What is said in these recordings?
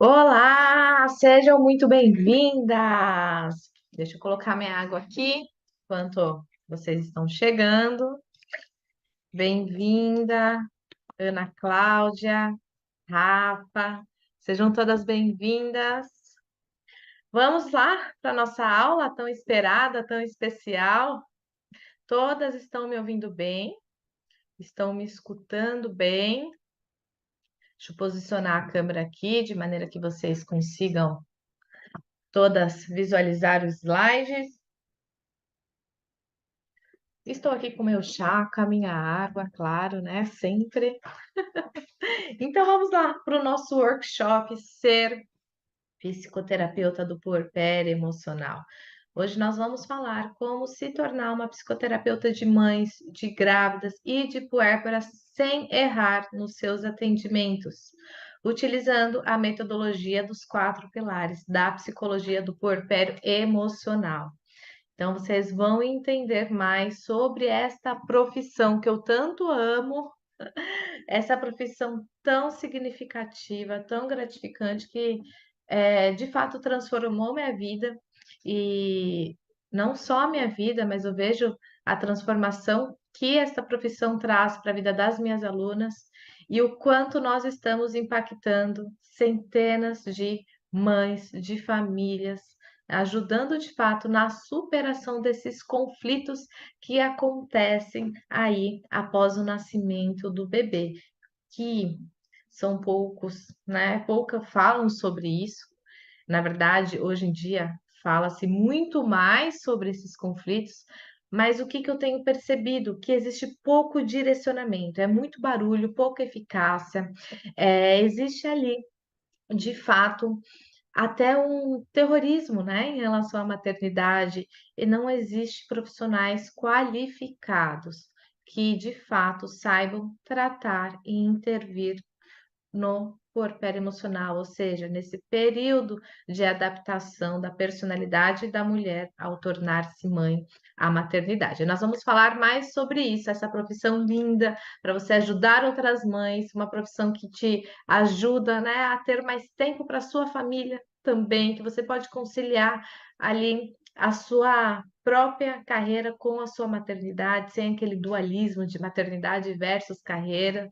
Olá, sejam muito bem-vindas. Deixa eu colocar minha água aqui enquanto vocês estão chegando. Bem-vinda, Ana Cláudia, Rafa, sejam todas bem-vindas. Vamos lá para a nossa aula tão esperada, tão especial. Todas estão me ouvindo bem? Estão me escutando bem? Deixa eu posicionar a câmera aqui de maneira que vocês consigam todas visualizar os slides. Estou aqui com meu chá, com a minha água, claro, né? Sempre. Então vamos lá para o nosso workshop Ser Psicoterapeuta do Puerpério Emocional. Hoje nós vamos falar como se tornar uma psicoterapeuta de mães, de grávidas e de puérperas sem errar nos seus atendimentos, utilizando a metodologia dos 4 pilares da psicologia do puerpério emocional. Então, vocês vão entender mais sobre esta profissão que eu tanto amo, essa profissão tão significativa, tão gratificante, que de fato transformou minha vida. E não só a minha vida, mas eu vejo a transformação que esta profissão traz para a vida das minhas alunas e o quanto nós estamos impactando centenas de mães, de famílias, ajudando de fato na superação desses conflitos que acontecem aí após o nascimento do bebê, que são poucos, né? Poucas falam sobre isso. Na verdade, hoje em dia fala-se muito mais sobre esses conflitos, mas o que que eu tenho percebido? Que existe pouco direcionamento, é muito barulho, pouca eficácia, existe ali, de fato, até um terrorismo, né, em relação à maternidade, e não existe profissionais qualificados que de fato saibam tratar e intervir no puerpério emocional, ou seja, nesse período de adaptação da personalidade da mulher ao tornar-se mãe à maternidade. Nós vamos falar mais sobre isso, essa profissão linda para você ajudar outras mães, uma profissão que te ajuda, né, a ter mais tempo para sua família também, que você pode conciliar ali a sua própria carreira com a sua maternidade, sem aquele dualismo de maternidade versus carreira.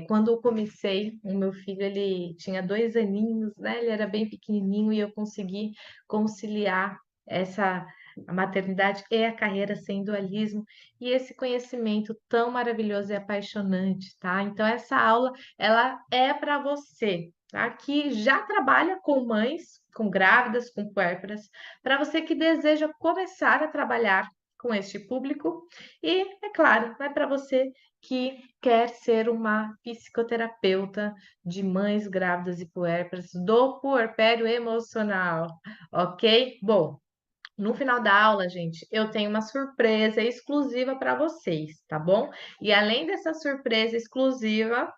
Quando eu comecei, o meu filho ele tinha 2 aninhos, né? Ele era bem pequenininho e eu consegui conciliar essa a maternidade e a carreira sem dualismo e esse conhecimento tão maravilhoso e apaixonante, tá? Então essa aula ela é para você, tá? Que já trabalha com mães, com grávidas, com puérperas, para você que deseja começar a trabalhar com este público e, é claro, é para você que quer ser uma psicoterapeuta de mães grávidas e puérperas do puerpério emocional, ok? Bom, no final da aula, gente, eu tenho uma surpresa exclusiva para vocês, tá bom? E além dessa surpresa exclusiva,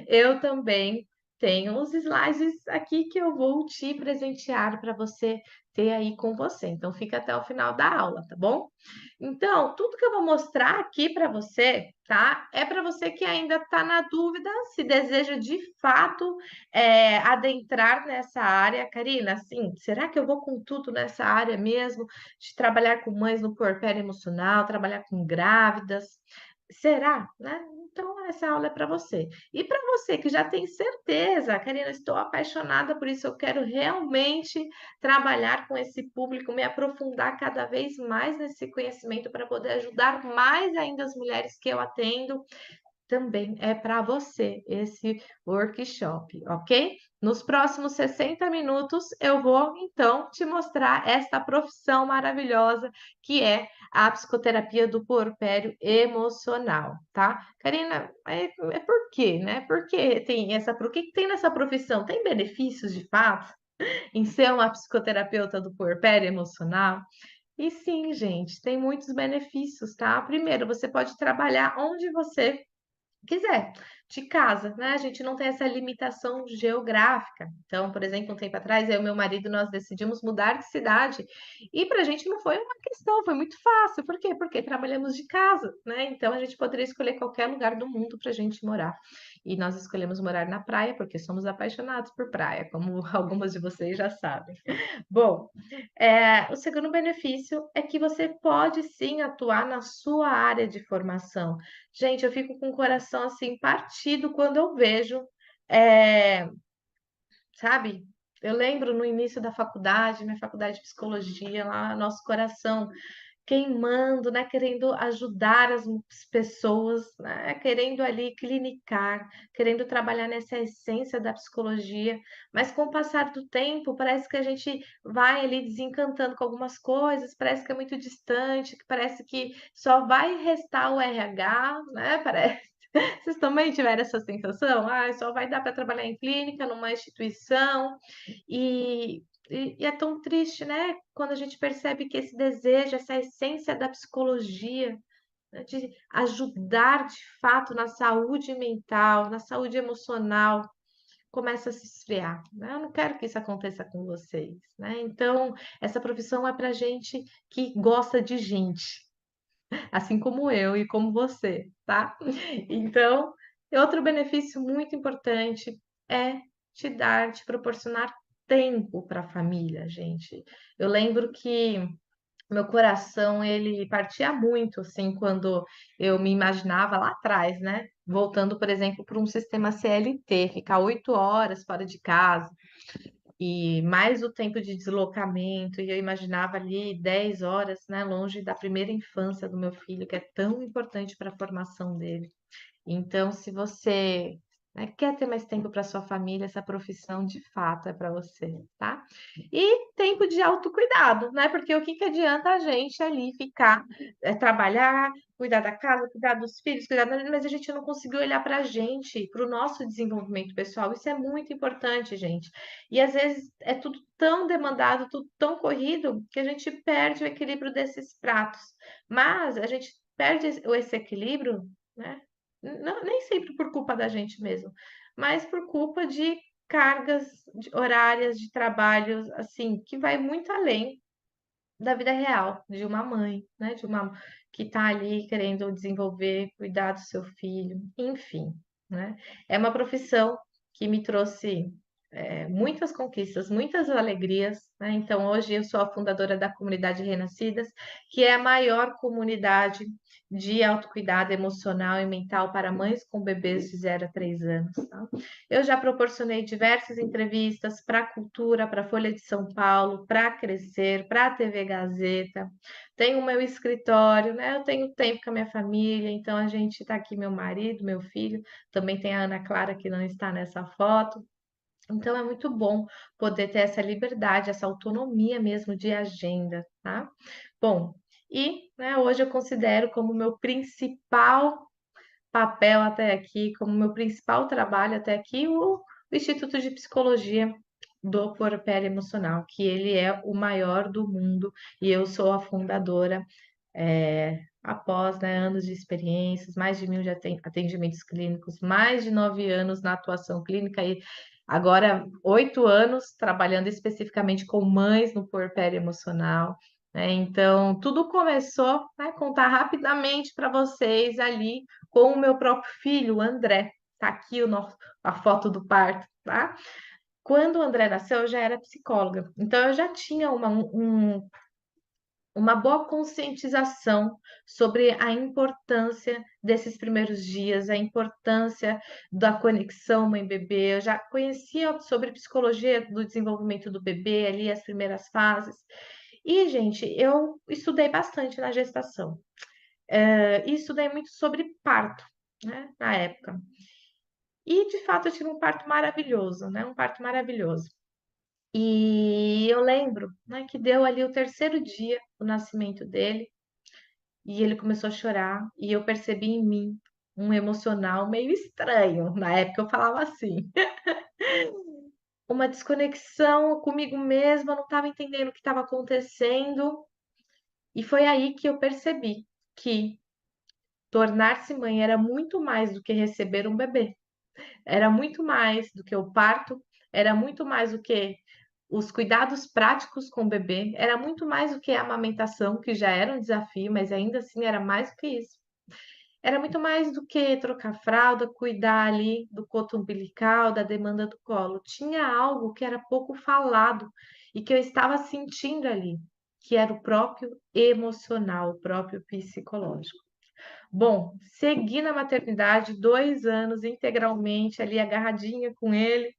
eu também tenho os slides aqui que eu vou te presentear para você ter aí com você. Então, fica até o final da aula, tá bom? Então, tudo que eu vou mostrar aqui para você, tá? É para você que ainda está na dúvida se deseja de fato adentrar nessa área. Karina, assim, será que eu vou com tudo nessa área mesmo? De trabalhar com mães no puerpério emocional, trabalhar com grávidas? Será, né? Então, essa aula é para você. E para você que já tem certeza, Karina, estou apaixonada por isso, eu quero realmente trabalhar com esse público, me aprofundar cada vez mais nesse conhecimento para poder ajudar mais ainda as mulheres que eu atendo, também é para você esse workshop, ok? Nos próximos 60 minutos eu vou então te mostrar esta profissão maravilhosa que é a psicoterapia do puerpério emocional, tá? Karina, é por quê, né? Por que que tem nessa profissão? Tem benefícios de fato em ser uma psicoterapeuta do puerpério emocional? E sim, gente, tem muitos benefícios, tá? Primeiro, você pode trabalhar onde você quiser. de casa, né? A gente não tem essa limitação geográfica. Então, por exemplo, um tempo atrás, eu e meu marido, nós decidimos mudar de cidade. E para a gente não foi uma questão, foi muito fácil. Por quê? Porque trabalhamos de casa, né? Então, a gente poderia escolher qualquer lugar do mundo para a gente morar. E nós escolhemos morar na praia, porque somos apaixonados por praia, como algumas de vocês já sabem. Bom, o segundo benefício é que você pode sim atuar na sua área de formação. Gente, eu fico com o coração assim partido quando eu vejo, é, sabe? Eu lembro no início da faculdade, minha faculdade de psicologia, lá, nosso coração queimando, né? Querendo ajudar as pessoas, né? Querendo ali clinicar, querendo trabalhar nessa essência da psicologia, mas com o passar do tempo, parece que a gente vai ali desencantando com algumas coisas, parece que é muito distante, que parece que só vai restar o RH, né? Parece. Vocês também tiveram essa sensação? Ah, só vai dar para trabalhar em clínica, numa instituição, e é tão triste, né? Quando a gente percebe que esse desejo, essa essência da psicologia, né, de ajudar de fato na saúde mental, na saúde emocional, começa a se esfriar, né? Eu não quero que isso aconteça com vocês, né? Então, essa profissão é para gente que gosta de gente, assim como eu e como você, tá? Então, outro benefício muito importante é te proporcionar tempo para a família, gente. Eu lembro que meu coração ele partia muito assim quando eu me imaginava lá atrás, né? Voltando, por exemplo, para um sistema CLT, ficar 8 horas fora de casa e mais o tempo de deslocamento, e eu imaginava ali 10 horas, né, longe da primeira infância do meu filho, que é tão importante para a formação dele. Então, se você, né, quer ter mais tempo para sua família, essa profissão de fato é para você, tá? E tempo de autocuidado, né? Porque o que que adianta a gente ali ficar, trabalhar, cuidar da casa, cuidar dos filhos, mas a gente não conseguiu olhar para a gente, para o nosso desenvolvimento pessoal. Isso é muito importante, gente. E às vezes é tudo tão demandado, tudo tão corrido, que a gente perde o equilíbrio desses pratos. Mas a gente perde esse equilíbrio, né? Nem sempre por culpa da gente mesmo, mas por culpa de cargas horárias de trabalho, assim, que vai muito além da vida real, de uma mãe, né? De uma que está ali querendo desenvolver, cuidar do seu filho, enfim, né? É uma profissão que me trouxe muitas conquistas, muitas alegrias, né? Então, hoje eu sou a fundadora da comunidade Renascidas, que é a maior comunidade de autocuidado emocional e mental para mães com bebês de 0 a 3 anos, tá? Eu já proporcionei diversas entrevistas para a Cultura, para a Folha de São Paulo, para Crescer, para a TV Gazeta. Tenho o meu escritório, né? Eu tenho tempo com a minha família, então a gente está aqui, meu marido, meu filho, também tem a Ana Clara que não está nessa foto. Então é muito bom poder ter essa liberdade, essa autonomia mesmo de agenda, tá? Bom, e né, hoje eu considero como meu principal papel até aqui, como meu principal trabalho até aqui, o Instituto de Psicologia do Puerpério Emocional, que ele é o maior do mundo e eu sou a fundadora, após, né, anos de experiências, mais de 1.000 de atendimentos clínicos, mais de 9 anos na atuação clínica e agora 8 anos trabalhando especificamente com mães no puerpério emocional, né? Então, tudo começou, né, contar rapidamente para vocês ali com o meu próprio filho, o André. Tá aqui a foto do parto, tá? Quando o André nasceu, eu já era psicóloga, então eu já tinha uma boa conscientização sobre a importância desses primeiros dias, a importância da conexão mãe-bebê. Eu já conhecia sobre psicologia do desenvolvimento do bebê, ali as primeiras fases. E, gente, eu estudei bastante na gestação. E estudei muito sobre parto, né, na época. E, de fato, eu tive um parto maravilhoso, né? Um parto maravilhoso. E eu lembro, né, que deu ali o terceiro dia o nascimento dele e ele começou a chorar e eu percebi em mim um emocional meio estranho. Na época eu falava assim, uma desconexão comigo mesma, eu não estava entendendo o que estava acontecendo. E foi aí que eu percebi que tornar-se mãe era muito mais do que receber um bebê, era muito mais do que o parto, era muito mais do que os cuidados práticos com o bebê, era muito mais do que a amamentação, que já era um desafio, mas ainda assim era mais do que isso. Era muito mais do que trocar fralda, cuidar ali do coto umbilical, da demanda do colo. Tinha algo que era pouco falado e que eu estava sentindo ali, que era o próprio emocional, o próprio psicológico. Bom, segui na maternidade 2 anos integralmente ali agarradinha com ele,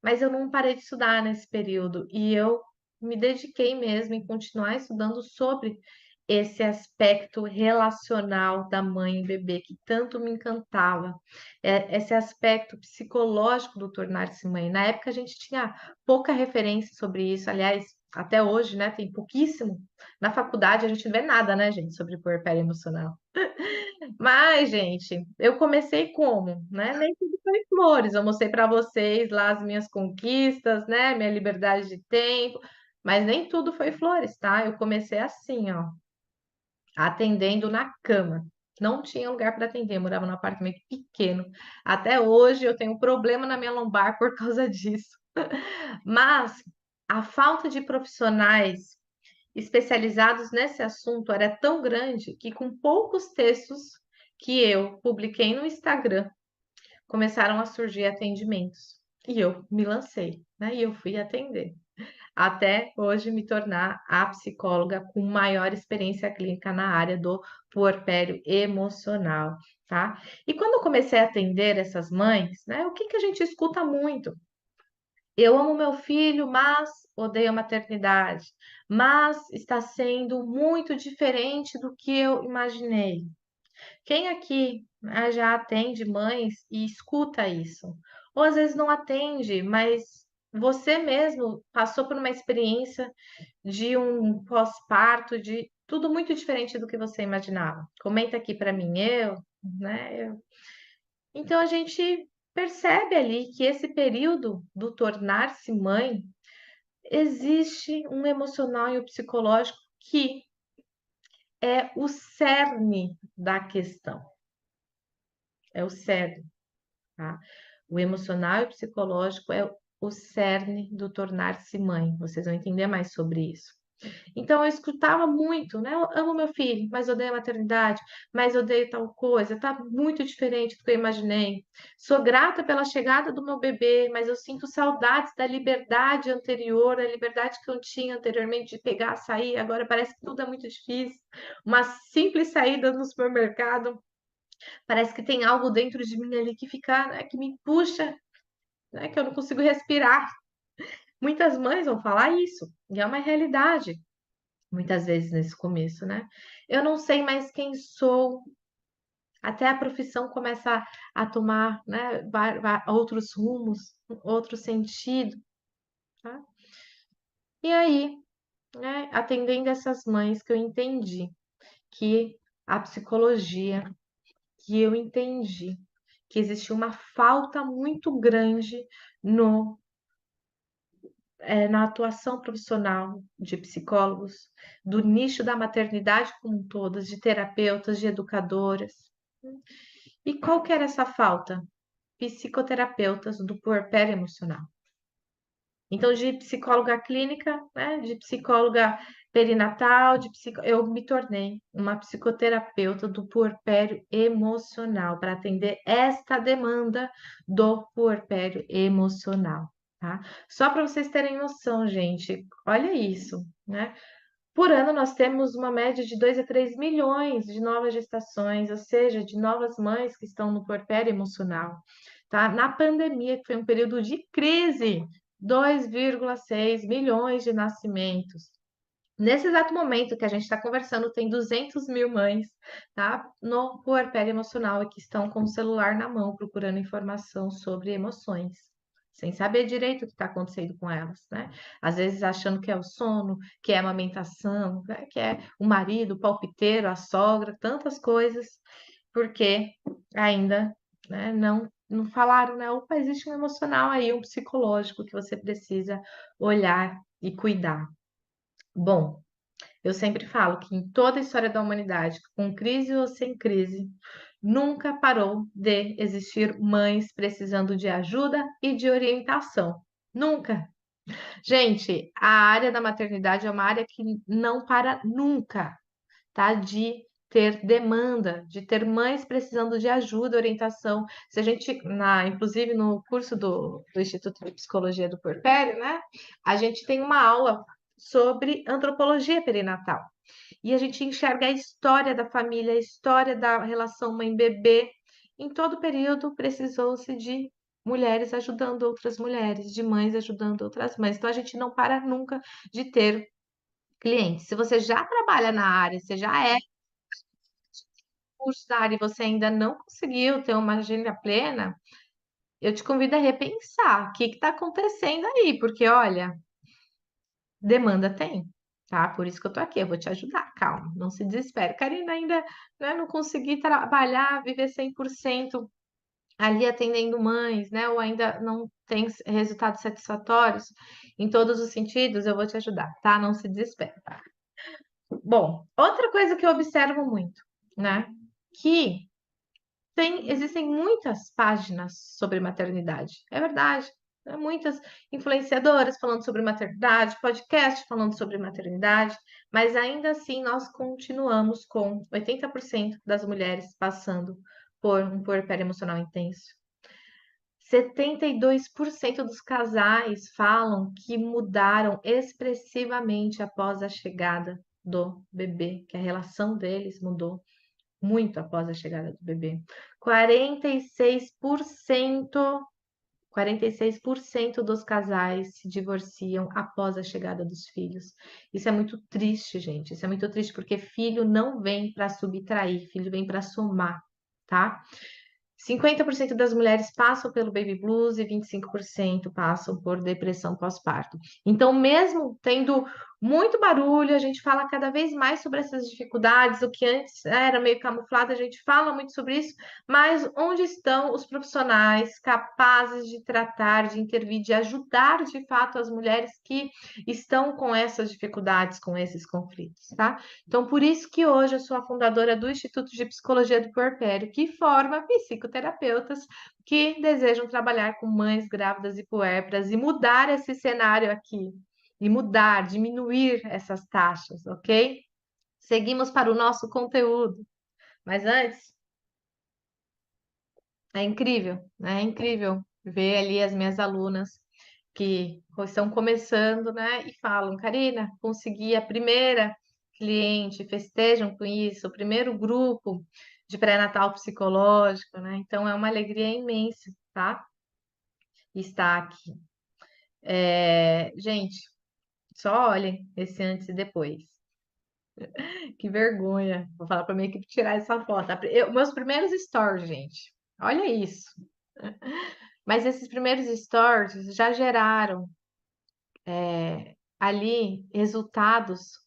mas eu não parei de estudar nesse período e eu me dediquei mesmo em continuar estudando sobre esse aspecto relacional da mãe e bebê que tanto me encantava, esse aspecto psicológico do tornar-se mãe. Na época a gente tinha pouca referência sobre isso, aliás, até hoje, né, tem pouquíssimo. Na faculdade a gente não vê nada, né, gente, sobre puerpério emocional. Mas, gente, eu comecei como, né? Nem tudo foi flores. Eu mostrei para vocês lá as minhas conquistas, né? Minha liberdade de tempo, mas nem tudo foi flores, tá? Eu comecei assim, ó, atendendo na cama. Não tinha lugar para atender, eu morava num apartamento pequeno. Até hoje eu tenho um problema na minha lombar por causa disso. Mas a falta de profissionais especializados nesse assunto era tão grande que, com poucos textos que eu publiquei no Instagram, começaram a surgir atendimentos. E eu me lancei, né? E eu fui atender. Até hoje me tornar a psicóloga com maior experiência clínica na área do puerpério emocional, tá? E quando eu comecei a atender essas mães, né? O que que a gente escuta muito? Eu amo meu filho, mas odeio a maternidade. Mas está sendo muito diferente do que eu imaginei. Quem aqui, né, já atende mães e escuta isso? Ou às vezes não atende, mas você mesmo passou por uma experiência de um pós-parto, de tudo muito diferente do que você imaginava. Comenta aqui para mim, né? Então a gente percebe ali que esse período do tornar-se mãe existe um emocional e o psicológico que é o cerne da questão. É o cerne, tá? O emocional e o psicológico é o cerne do tornar-se mãe. Vocês vão entender mais sobre isso. Então eu escutava muito, né? Eu amo meu filho, mas odeio a maternidade, mas odeio tal coisa, tá muito diferente do que eu imaginei. Sou grata pela chegada do meu bebê, mas eu sinto saudades da liberdade anterior, a liberdade que eu tinha anteriormente de pegar, sair, agora parece que tudo é muito difícil. Uma simples saída no supermercado, parece que tem algo dentro de mim ali que fica, né, que me puxa, né, que eu não consigo respirar. Muitas mães vão falar isso, e é uma realidade muitas vezes nesse começo, né? Eu não sei mais quem sou, até a profissão começa a tomar, né, outros rumos, outro sentido, tá? E aí, né, atendendo essas mães que eu entendi que a psicologia, que eu entendi que existia uma falta muito grande no na atuação profissional de psicólogos, do nicho da maternidade como um todo, de terapeutas, de educadoras. E qual que era essa falta? Psicoterapeutas do puerpério emocional. Então, de psicóloga clínica, né, de psicóloga perinatal, eu me tornei uma psicoterapeuta do puerpério emocional para atender esta demanda do puerpério emocional, tá? Só para vocês terem noção, gente, olha isso, né? Por ano, nós temos uma média de 2 a 3 milhões de novas gestações, ou seja, de novas mães que estão no puerpério emocional. Tá? Na pandemia, que foi um período de crise, 2,6 milhões de nascimentos. Nesse exato momento que a gente está conversando, tem 200 mil mães, tá? No puerpério emocional e que estão com o celular na mão procurando informação sobre emoções, sem saber direito o que está acontecendo com elas, né? Às vezes achando que é o sono, que é a amamentação, né? Que é o marido, o palpiteiro, a sogra, tantas coisas, porque ainda, né, não falaram, né? Opa, existe um emocional aí, um psicológico que você precisa olhar e cuidar. Bom, Eu sempre falo que em toda a história da humanidade, com crise ou sem crise, nunca parou de existir mães precisando de ajuda e de orientação. Nunca. Gente, a área da maternidade é uma área que não para nunca, tá? De ter demanda, de ter mães precisando de ajuda, orientação. Se a gente, inclusive no curso do Instituto de Psicologia do Puerpério, né? A gente tem uma aula sobre antropologia perinatal. E a gente enxerga a história da família, a história da relação mãe-bebê. Em todo período, precisou-se de mulheres ajudando outras mulheres, de mães ajudando outras mães. Então, a gente não para nunca de ter clientes. Se você já trabalha na área, você já é curso da área e você ainda não conseguiu ter uma agenda plena, eu te convido a repensar o que está acontecendo aí, porque olha, demanda tem, tá? Por isso que eu tô aqui, eu vou te ajudar, calma, não se desespere. Karina, ainda, né, não consegui trabalhar, viver 100% ali atendendo mães, né? Ou ainda não tem resultados satisfatórios em todos os sentidos, eu vou te ajudar, tá? Não se desespere. Bom, outra coisa que eu observo muito, né? Que existem muitas páginas sobre maternidade, é verdade. Né? Muitas influenciadoras falando sobre maternidade, podcast falando sobre maternidade, mas ainda assim nós continuamos com 80% das mulheres passando por um puerpério emocional intenso. 72% dos casais falam que mudaram expressivamente após a chegada do bebê, que a relação deles mudou muito após a chegada do bebê. 46% dos casais se divorciam após a chegada dos filhos. Isso é muito triste, gente. Isso é muito triste porque filho não vem para subtrair, filho vem para somar, tá? 50% das mulheres passam pelo baby blues e 25% passam por depressão pós-parto. Então, mesmo tendo muito barulho, a gente fala cada vez mais sobre essas dificuldades. O que antes era meio camuflado, a gente fala muito sobre isso, mas onde estão os profissionais capazes de tratar, de intervir, de ajudar de fato as mulheres que estão com essas dificuldades, com esses conflitos, tá? Então, por isso que hoje eu sou a fundadora do Instituto de Psicologia do Puerpério, que forma psicoterapeutas que desejam trabalhar com mães grávidas e puérperas e mudar esse cenário aqui, e mudar, diminuir essas taxas, ok? Seguimos para o nosso conteúdo. Mas antes, é incrível, né? É incrível ver ali as minhas alunas que estão começando, né? E falam, Karina, consegui a primeira cliente, festejam com isso, o primeiro grupo de pré-natal psicológico, né? Então é uma alegria imensa, tá? Estar aqui. Gente, só olhem esse antes e depois. Que vergonha. Vou falar para minha equipe tirar essa foto. Meus primeiros stories, gente. Olha isso. Mas esses primeiros stories já geraram ali resultados,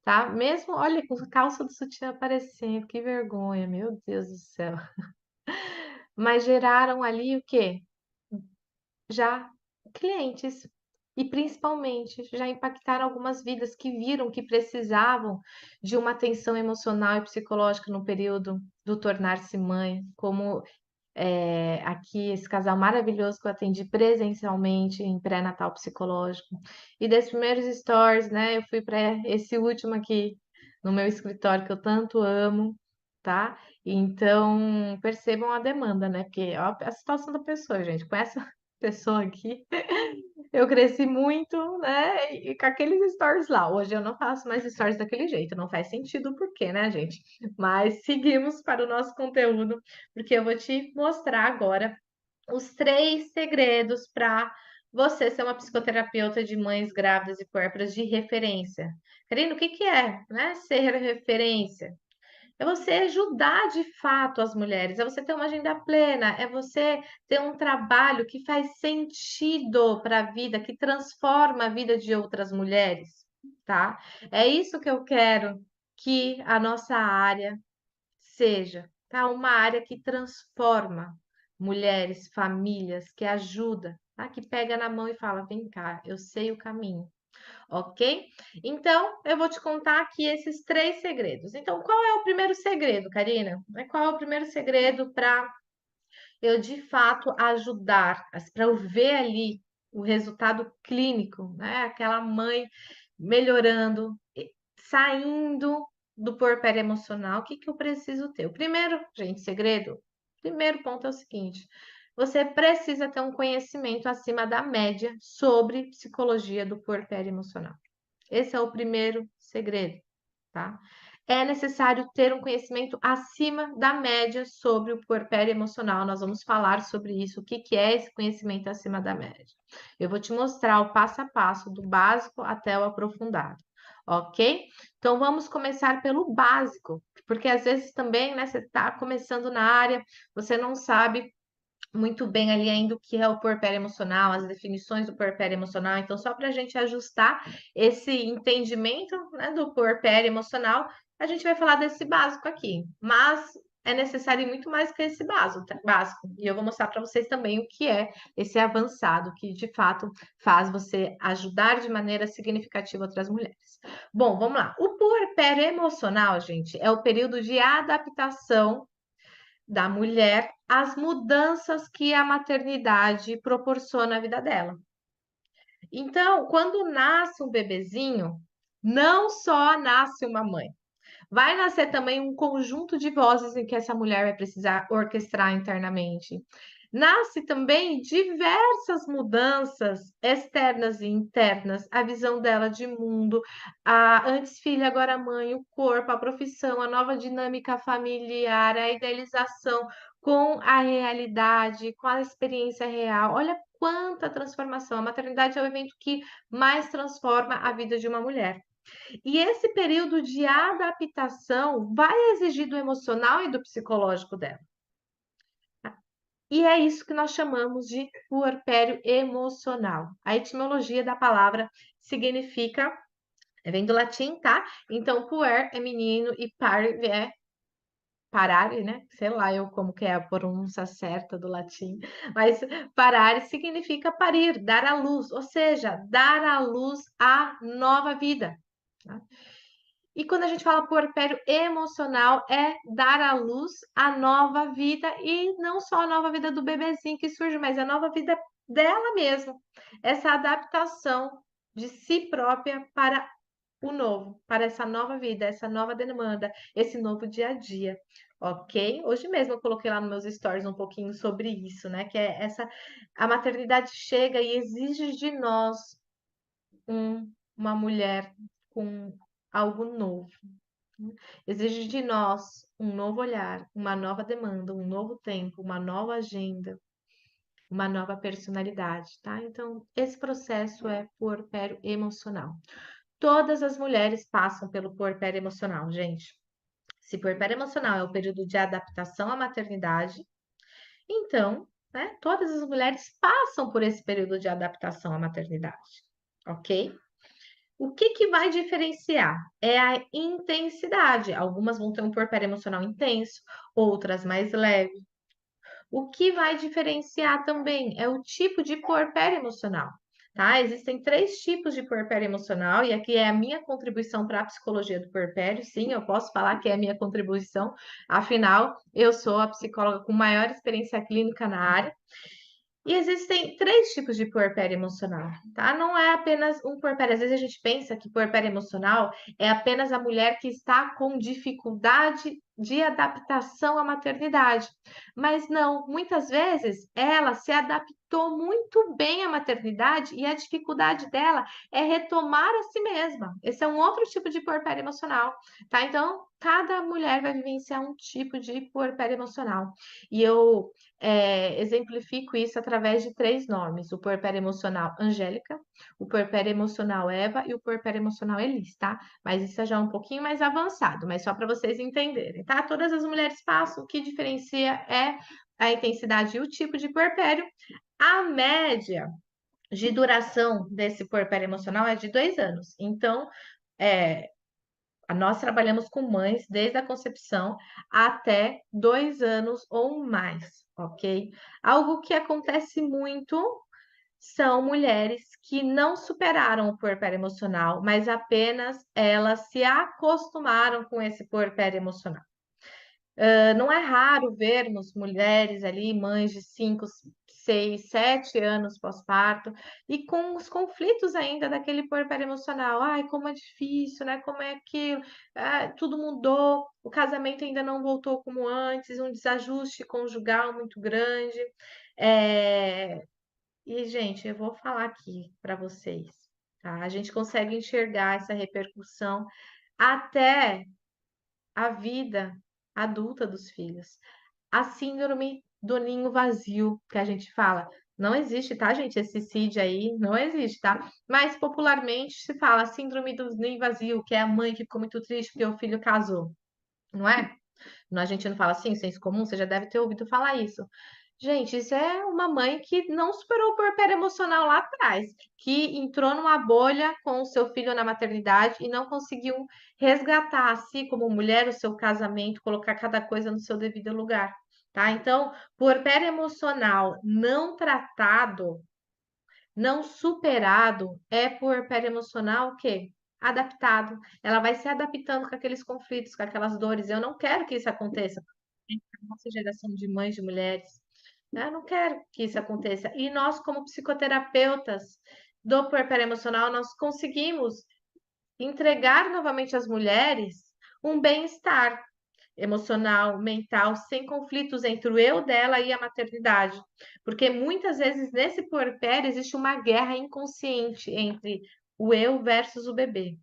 tá? Mesmo, olha, com calça do sutiã aparecendo, que vergonha, meu Deus do céu. Mas geraram ali o quê? Já clientes. E principalmente já impactaram algumas vidas que viram que precisavam de uma atenção emocional e psicológica no período do tornar-se mãe, como aqui esse casal maravilhoso que eu atendi presencialmente em pré-natal psicológico. E desses primeiros stories, né, eu fui para esse último aqui no meu escritório que eu tanto amo, tá? Então, percebam a demanda, né? Porque ó, a situação da pessoa, gente, com essa pessoa aqui, eu cresci muito, né? E com aqueles stories lá. Hoje eu não faço mais stories daquele jeito, não faz sentido o porquê, né, gente? Mas seguimos para o nosso conteúdo, porque eu vou te mostrar agora os 3 segredos para você ser uma psicoterapeuta de mães grávidas e puérperas de referência. Karina, o que que é, né, ser referência? É você ajudar de fato as mulheres, é você ter uma agenda plena, é você ter um trabalho que faz sentido para a vida, que transforma a vida de outras mulheres, tá? É isso que eu quero que a nossa área seja, tá? Uma área que transforma mulheres, famílias, que ajuda, tá? Que pega na mão e fala: vem cá, eu sei o caminho, ok? Então, eu vou te contar aqui esses 3 segredos. Então, qual é o primeiro segredo, Karina? Qual é o primeiro segredo para eu, de fato, ajudar, para eu ver ali o resultado clínico, né? Aquela mãe melhorando, saindo do puerpério emocional, o que que eu preciso ter? O primeiro, gente, segredo, primeiro ponto é o seguinte: você precisa ter um conhecimento acima da média sobre psicologia do puerpério emocional. Esse é o primeiro segredo, tá? É necessário ter um conhecimento acima da média sobre o puerpério emocional. Nós vamos falar sobre isso, o que que é esse conhecimento acima da média. Eu vou te mostrar o passo a passo, do básico até o aprofundado, ok? Então vamos começar pelo básico, porque às vezes também, né, você está começando na área, você não sabe muito bem ali ainda o que é o puerpério emocional, as definições do puerpério emocional. Então, só para a gente ajustar esse entendimento, né, do puerpério emocional, a gente vai falar desse básico aqui. Mas é necessário muito mais que esse básico. E eu vou mostrar para vocês também o que é esse avançado, que de fato faz você ajudar de maneira significativa outras mulheres. Bom, vamos lá. O puerpério emocional, gente, é o período de adaptação da mulher às mudanças que a maternidade proporciona à vida dela. Então, quando nasce um bebezinho, não só nasce uma mãe, vai nascer também um conjunto de vozes em que essa mulher vai precisar orquestrar internamente. Nasce também diversas mudanças externas e internas, a visão dela de mundo, a antes filha, agora mãe, o corpo, a profissão, a nova dinâmica familiar, a idealização com a realidade, com a experiência real. Olha quanta transformação! A maternidade é o evento que mais transforma a vida de uma mulher. E esse período de adaptação vai exigir do emocional e do psicológico dela. E é isso que nós chamamos de puerpério emocional. A etimologia da palavra significa, vem do latim, tá? Então, puer é menino e pare é parare, né? Sei lá eu como que é a pronúncia certa do latim, mas parare significa parir, dar à luz, ou seja, dar à luz a nova vida. Tá? E quando a gente fala puerpério emocional, é dar à luz a nova vida, e não só a nova vida do bebezinho que surge, mas a nova vida dela mesma. Essa adaptação de si própria para o novo, para essa nova vida, essa nova demanda, esse novo dia a dia. Ok? Hoje mesmo eu coloquei lá nos meus stories um pouquinho sobre isso, né? Que é essa, a maternidade chega e exige de nós uma mulher com algo novo. Exige de nós um novo olhar, uma nova demanda, um novo tempo, uma nova agenda, uma nova personalidade, tá? Então, esse processo é puerpério emocional. Todas as mulheres passam pelo puerpério emocional, gente. Se puerpério emocional é o período de adaptação à maternidade, então, né, todas as mulheres passam por esse período de adaptação à maternidade, ok? O que que vai diferenciar? É a intensidade. Algumas vão ter um puerpério emocional intenso, outras mais leve. O que vai diferenciar também é o tipo de puerpério emocional, tá? Existem 3 tipos de puerpério emocional, e aqui é a minha contribuição para a psicologia do puerpério. Sim, eu posso falar que é a minha contribuição, afinal, eu sou a psicóloga com maior experiência clínica na área. E existem 3 tipos de puerpério emocional, tá? Não é apenas um puerpério. Às vezes a gente pensa que puerpério emocional é apenas a mulher que está com dificuldade de adaptação à maternidade. Mas não, muitas vezes ela se adaptou muito bem à maternidade e a dificuldade dela é retomar a si mesma. Esse é um outro tipo de puerpério emocional, tá? Então, cada mulher vai vivenciar um tipo de puerpério emocional. E eu exemplifico isso através de 3 nomes: o puerpério emocional Angélica, o puerpério emocional Eva e o puerpério emocional Elis, tá? Mas isso é já um pouquinho mais avançado, mas só para vocês entenderem, tá? Todas as mulheres passam, o que diferencia é a intensidade e o tipo de puerpério. A média de duração desse puerpério emocional é de 2 anos. Então, é, nós trabalhamos com mães desde a concepção até 2 anos ou mais, ok? Algo que acontece muito são mulheres que não superaram o puerpério emocional, mas apenas elas se acostumaram com esse puerpério emocional. Não é raro vermos mulheres ali, mães de 5, 6, 7 anos pós-parto, e com os conflitos ainda daquele puerpério emocional. Ai, como é difícil, né? Como é aquilo? Tudo mudou, o casamento ainda não voltou como antes, um desajuste conjugal muito grande. É, E, gente, eu vou falar aqui para vocês, tá? A gente consegue enxergar essa repercussão até a vida adulta dos filhos. A síndrome do ninho vazio, que a gente fala. Não existe, tá, gente? Esse CID aí não existe, tá? Mas popularmente se fala síndrome do ninho vazio, que é a mãe que ficou muito triste porque o filho casou, não é? A gente não fala assim, senso comum, você já deve ter ouvido falar isso. Gente, isso é uma mãe que não superou o puerpério emocional lá atrás, que entrou numa bolha com o seu filho na maternidade e não conseguiu resgatar a si como mulher o seu casamento, colocar cada coisa no seu devido lugar, tá? Então, puerpério emocional não tratado, não superado, é puerpério emocional o quê? Adaptado. Ela vai se adaptando com aqueles conflitos, com aquelas dores. Eu não quero que isso aconteça a nossa geração de mães, de mulheres, né? Eu não quero que isso aconteça. E nós, como psicoterapeutas do puerpério emocional, nós conseguimos entregar novamente às mulheres um bem-estar emocional, mental, sem conflitos entre o eu dela e a maternidade. Porque muitas vezes nesse puerpério existe uma guerra inconsciente entre o eu versus o bebê.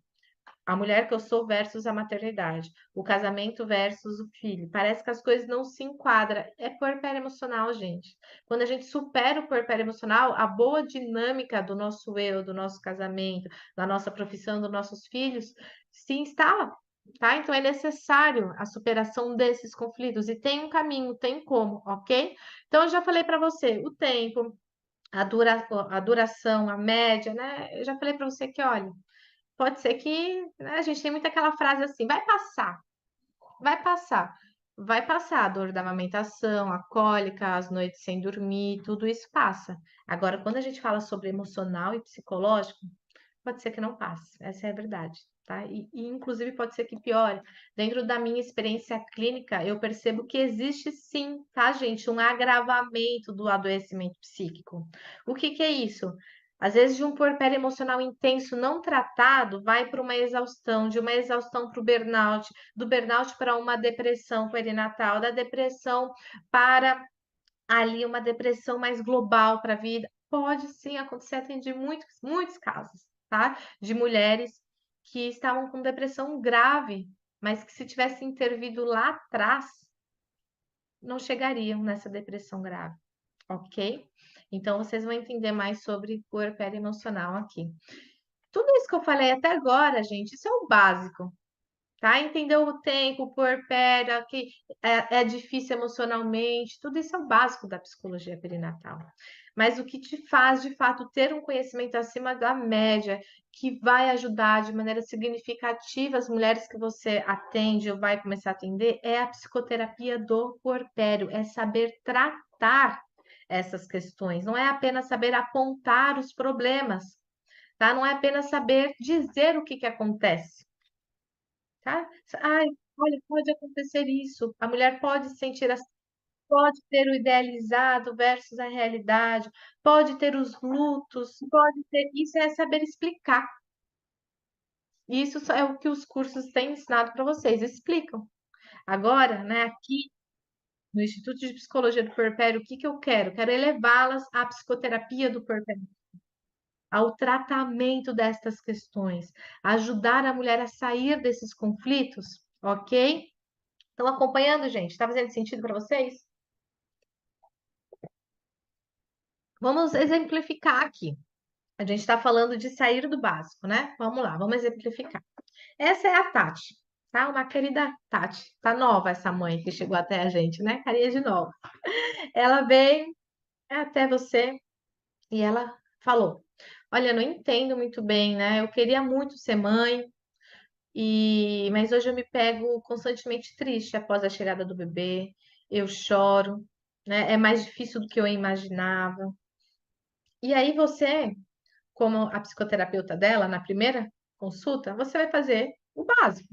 A mulher que eu sou versus a maternidade, o casamento versus o filho. Parece que as coisas não se enquadram. É puerpério emocional, gente. Quando a gente supera o puerpério emocional, a boa dinâmica do nosso eu, do nosso casamento, da nossa profissão, dos nossos filhos, se instala. Tá? Então é necessário a superação desses conflitos e tem um caminho, tem como, ok? Então eu já falei para você o tempo, a duração, a média, né? Eu já falei para você que, olha, pode ser que, né, a gente tem muito aquela frase assim, vai passar, vai passar. Vai passar a dor da amamentação, a cólica, as noites sem dormir, tudo isso passa. Agora, quando a gente fala sobre emocional e psicológico, pode ser que não passe, essa é a verdade, tá? Inclusive pode ser que piore. Dentro da minha experiência clínica, eu percebo que existe sim, tá, gente, um agravamento do adoecimento psíquico. O que que é isso? Às vezes, de um puerpério emocional intenso não tratado, vai para uma exaustão, de uma exaustão para o burnout, do burnout para uma depressão perinatal, da depressão para ali uma depressão mais global para a vida. Pode sim acontecer, atendi muitos, muitos casos, tá? De mulheres que estavam com depressão grave, mas que se tivesse intervido lá atrás, não chegariam nessa depressão grave, ok? Então vocês vão entender mais sobre puerpério emocional aqui. Tudo isso que eu falei até agora, gente, isso é o básico, tá? Entender o tempo, o puerpério, que é difícil emocionalmente, tudo isso é o básico da psicologia perinatal. Mas o que te faz, de fato, ter um conhecimento acima da média, que vai ajudar de maneira significativa as mulheres que você atende ou vai começar a atender, é a psicoterapia do puerpério, é saber tratar essas questões, não é apenas saber apontar os problemas, tá? Não é apenas saber dizer o que que acontece, tá? Ai, olha, pode acontecer isso. A mulher pode se sentir assim, pode ter o idealizado versus a realidade, pode ter os lutos, pode ter. Isso é saber explicar. Isso só é o que os cursos têm ensinado para vocês, explicam. Agora, né, aqui no Instituto de Psicologia do Puerpério, o que que eu quero? Quero elevá-las à psicoterapia do puerpério, ao tratamento destas questões, ajudar a mulher a sair desses conflitos, ok? Estão acompanhando, gente? Está fazendo sentido para vocês? Vamos exemplificar aqui. A gente está falando de sair do básico, né? Vamos lá, vamos exemplificar. Essa é a Tati, tá? Uma querida Tati. Tá nova essa mãe que chegou até a gente, né? Carinha de nova. Ela veio até você e ela falou: Olha, eu não entendo muito bem, né? Eu queria muito ser mãe, mas hoje eu me pego constantemente triste após a chegada do bebê. Eu choro, né? É mais difícil do que eu imaginava. E aí você, como a psicoterapeuta dela, na primeira consulta, você vai fazer o básico,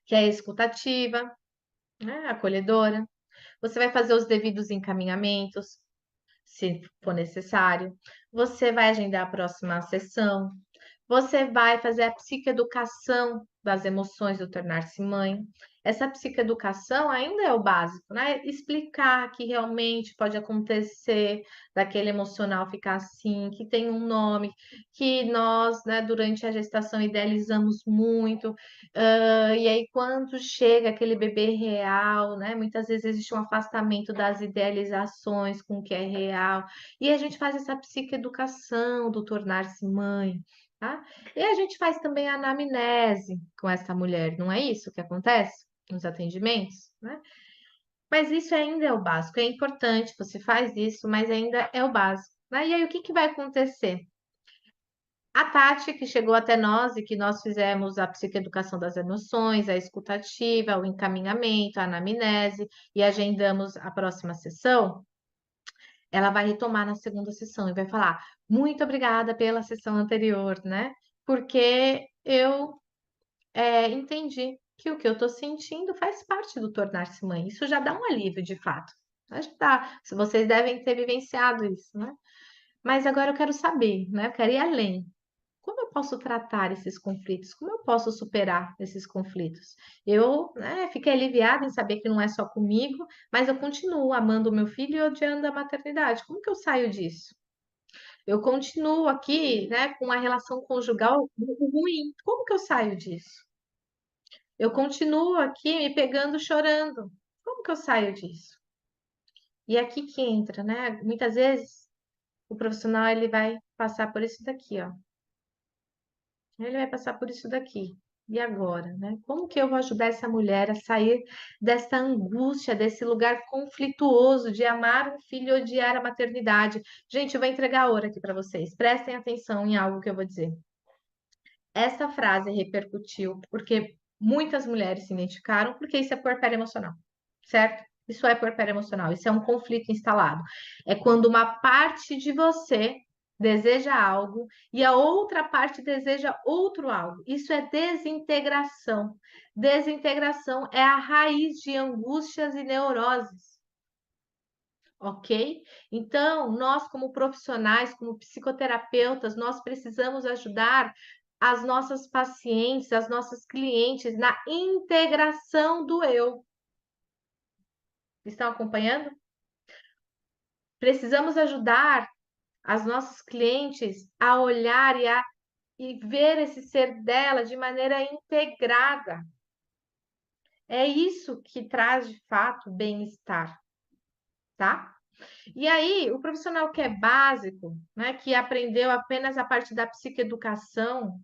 que é a escutativa, né, acolhedora. Você vai fazer os devidos encaminhamentos, se for necessário. Você vai agendar a próxima sessão. Você vai fazer a psicoeducação das emoções do tornar-se mãe. Essa psicoeducação ainda é o básico, né? Explicar que realmente pode acontecer daquele emocional ficar assim, que tem um nome, que nós, né, durante a gestação idealizamos muito, e aí quando chega aquele bebê real, né, muitas vezes existe um afastamento das idealizações com o que é real, e a gente faz essa psicoeducação do tornar-se mãe. Tá? E a gente faz também a anamnese com essa mulher, não é isso que acontece nos atendimentos, né? Mas isso ainda é o básico, é importante, você faz isso, mas ainda é o básico, né? E aí o que que vai acontecer? A Tati, que chegou até nós e que nós fizemos a psicoeducação das emoções, a escutativa, o encaminhamento, a anamnese e agendamos a próxima sessão, ela vai retomar na segunda sessão e vai falar: muito obrigada pela sessão anterior, né? Porque eu entendi que o que eu estou sentindo faz parte do tornar-se mãe. Isso já dá um alívio, de fato. Acho que dá. Se vocês devem ter vivenciado isso, né? Mas agora eu quero saber, né? Eu quero ir além. Como eu posso tratar esses conflitos? Como eu posso superar esses conflitos? Eu, né, fiquei aliviada em saber que não é só comigo, mas eu continuo amando o meu filho e odiando a maternidade. Como que eu saio disso? Eu continuo aqui, né, com a relação conjugal ruim. Como que eu saio disso? Eu continuo aqui me pegando chorando. Como que eu saio disso? E é aqui que entra, né? Muitas vezes o profissional ele vai passar por isso daqui, ó. Ele vai passar por isso daqui. E agora, né? Como que eu vou ajudar essa mulher a sair dessa angústia, desse lugar conflituoso de amar um filho e odiar a maternidade? Gente, eu vou entregar a hora aqui para vocês. Prestem atenção em algo que eu vou dizer. Essa frase repercutiu porque muitas mulheres se identificaram, porque isso é puerpério emocional, certo? Isso é puerpério emocional, isso é um conflito instalado. É quando uma parte de você deseja algo e a outra parte deseja outro algo. Isso é desintegração. Desintegração é a raiz de angústias e neuroses. Ok? Então, nós, como profissionais, como psicoterapeutas, nós precisamos ajudar as nossas pacientes, as nossas clientes na integração do eu. Estão acompanhando? Precisamos ajudar as nossas clientes a olhar e ver esse ser dela de maneira integrada. É isso que traz, de fato, bem-estar, tá? E aí, o profissional que é básico, né, que aprendeu apenas a parte da psicoeducação,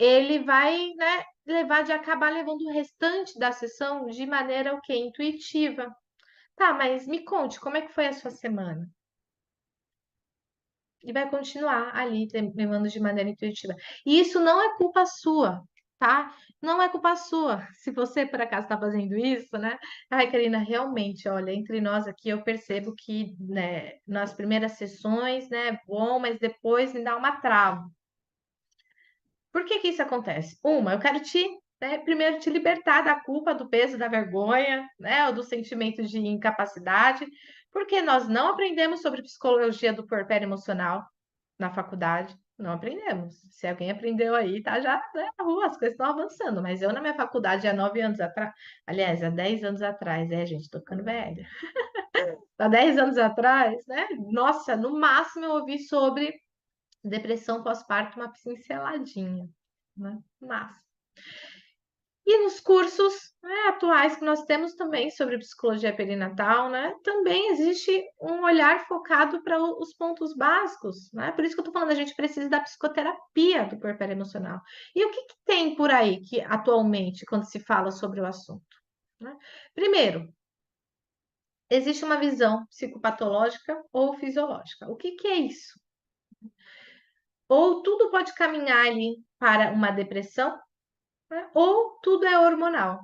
ele vai, né, levar de acabar levando o restante da sessão de maneira o quê? Intuitiva. Tá, mas me conte, como é que foi a sua semana? E vai continuar ali levando de maneira intuitiva. E isso não é culpa sua, tá? Não é culpa sua. Se você por acaso está fazendo isso, né? Ai, Karina, realmente, olha, entre nós aqui eu percebo que, né, nas primeiras sessões, né, é bom, mas depois me dá uma trava. Por que que isso acontece? Uma, eu quero te, né, primeiro te libertar da culpa, do peso, da vergonha, né, ou do sentimento de incapacidade, porque nós não aprendemos sobre psicologia do puerpério emocional na faculdade. Não aprendemos. Se alguém aprendeu aí, tá já né, na rua, as coisas estão avançando. Mas eu, na minha faculdade, há 9 anos atrás, aliás, há 10 anos atrás, gente, tô ficando velha. Há 10 anos atrás, né? Nossa, no máximo eu ouvi sobre depressão pós-parto, uma pinceladinha, né? Mas e nos cursos, né, atuais que nós temos também sobre psicologia perinatal, né, também existe um olhar focado para os pontos básicos, né? Por isso que eu estou falando, a gente precisa da psicoterapia do puerpério emocional. E o que que tem por aí que atualmente, quando se fala sobre o assunto, né? Primeiro, existe uma visão psicopatológica ou fisiológica. O que que é isso? Ou tudo pode caminhar ali para uma depressão, né? Ou tudo é hormonal.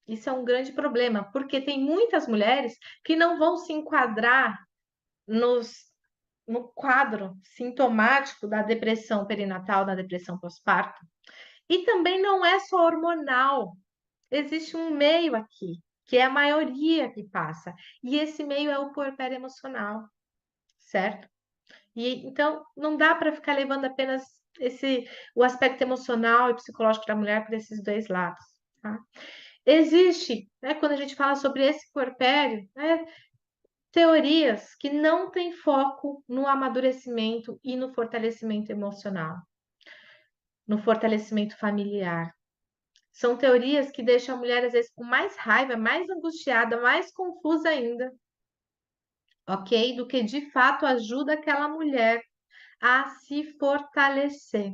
Isso é um grande problema, porque tem muitas mulheres que não vão se enquadrar nos no quadro sintomático da depressão perinatal, da depressão pós-parto. E também não é só hormonal. Existe um meio aqui, que é a maioria que passa. E esse meio é o puerpério emocional, certo? E então não dá para ficar levando apenas o aspecto emocional e psicológico da mulher para esses dois lados, tá? Existe, né, quando a gente fala sobre esse puerpério, né, teorias que não têm foco no amadurecimento e no fortalecimento emocional, no fortalecimento familiar. São teorias que deixam a mulher, às vezes, com mais raiva, mais angustiada, mais confusa ainda, ok? Do que de fato ajuda aquela mulher a se fortalecer.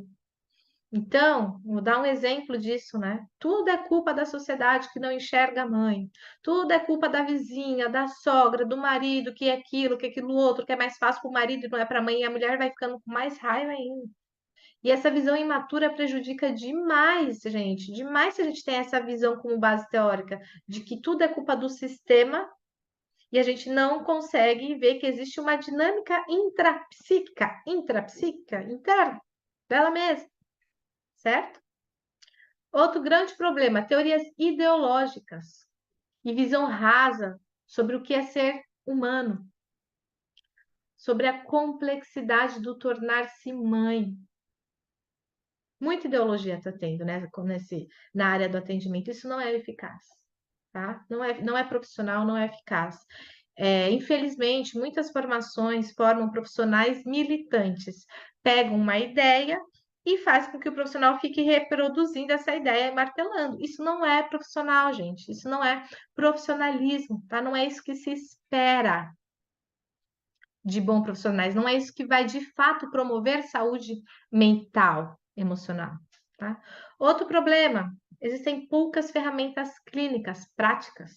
Então, vou dar um exemplo disso, né? Tudo é culpa da sociedade que não enxerga a mãe. Tudo é culpa da vizinha, da sogra, do marido, que aquilo outro, que é mais fácil para o marido e não é para a mãe. E a mulher vai ficando com mais raiva ainda. E essa visão imatura prejudica demais, gente. Demais se a gente tem essa visão como base teórica de que tudo é culpa do sistema e a gente não consegue ver que existe uma dinâmica intrapsíquica, interna dela mesma, certo? Outro grande problema, teorias ideológicas e visão rasa sobre o que é ser humano, sobre a complexidade do tornar-se mãe. Muita ideologia está tendo, né, na área do atendimento. Isso não é eficaz, tá? Não é profissional, não é eficaz. Infelizmente, muitas formações formam profissionais militantes, pegam uma ideia e faz com que o profissional fique reproduzindo essa ideia e martelando. Isso não é profissional, gente. Isso não é profissionalismo, tá? Não é isso que se espera de bons profissionais. Não é isso que vai de fato promover saúde mental, emocional, tá? Outro problema, existem poucas ferramentas clínicas práticas.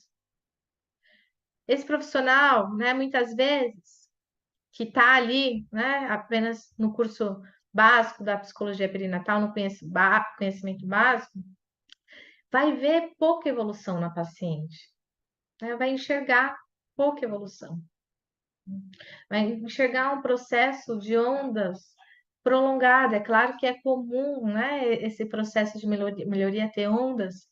Esse profissional, né, muitas vezes, que está ali, né, apenas no curso básico da psicologia perinatal, no conhecimento básico, vai ver pouca evolução na paciente, né? Vai enxergar pouca evolução. Vai enxergar um processo de ondas prolongada. É claro que é comum, né, esse processo de melhoria ter ondas,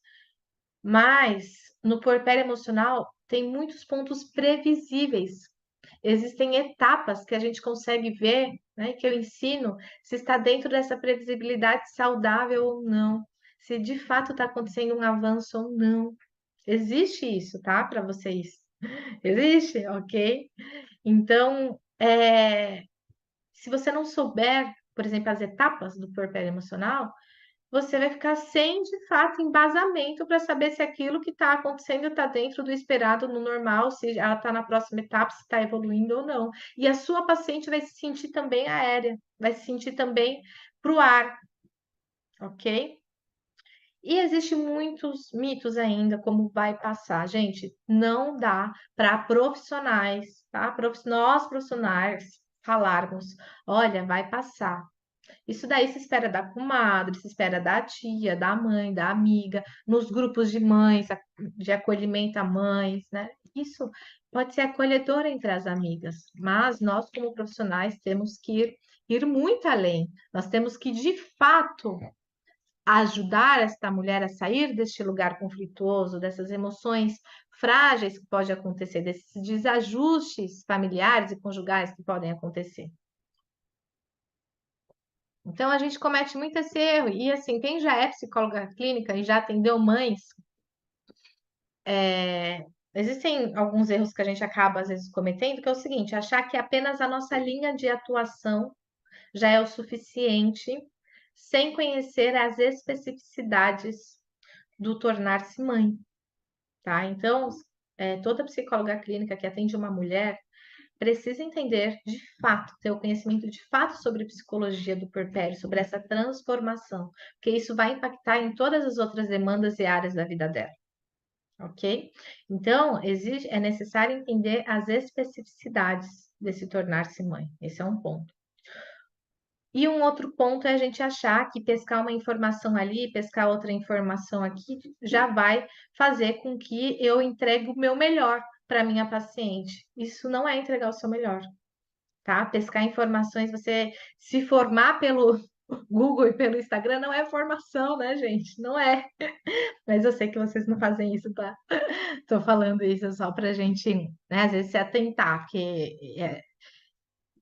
mas no puerpério emocional tem muitos pontos previsíveis. Existem etapas que a gente consegue ver, né, que eu ensino se está dentro dessa previsibilidade saudável ou não, se de fato está acontecendo um avanço ou não. Existe isso, tá? Para vocês. Existe, ok? Então, se você não souber, por exemplo, as etapas do puerpério emocional, você vai ficar sem, de fato, embasamento para saber se aquilo que está acontecendo está dentro do esperado, no normal, se ela está na próxima etapa, se está evoluindo ou não. E a sua paciente vai se sentir também aérea, vai se sentir também para o ar, ok? E existem muitos mitos ainda, como vai passar. Gente, não dá para profissionais, tá? Nós profissionais falarmos, olha, vai passar. Isso daí se espera da comadre, se espera da tia, da mãe, da amiga, nos grupos de mães, de acolhimento a mães, né? Isso pode ser acolhedor entre as amigas, mas nós, como profissionais, temos que ir muito além. Nós temos que, de fato, ajudar esta mulher a sair deste lugar conflituoso, dessas emoções frágeis que pode acontecer, desses desajustes familiares e conjugais que podem acontecer. Então a gente comete muito esse erro. E assim, quem já é psicóloga clínica e já atendeu mães, existem alguns erros que a gente acaba às vezes cometendo, que é o seguinte, achar que apenas a nossa linha de atuação já é o suficiente, sem conhecer as especificidades do tornar-se mãe, tá? Então, toda psicóloga clínica que atende uma mulher precisa entender de fato, ter o conhecimento de fato sobre psicologia do puerpério, sobre essa transformação, porque isso vai impactar em todas as outras demandas e áreas da vida dela, ok? Então, é necessário entender as especificidades de se tornar-se mãe. Esse é um ponto. E um outro ponto é a gente achar que pescar uma informação ali, pescar outra informação aqui, já vai fazer com que eu entregue o meu melhor para minha paciente. Isso não é entregar o seu melhor. tá? Pescar informações, você se formar pelo Google e pelo Instagram não é formação, né, gente? Não é. Mas eu sei que vocês não fazem isso, tá? Tô falando isso só pra gente, né, às vezes se atentar, porque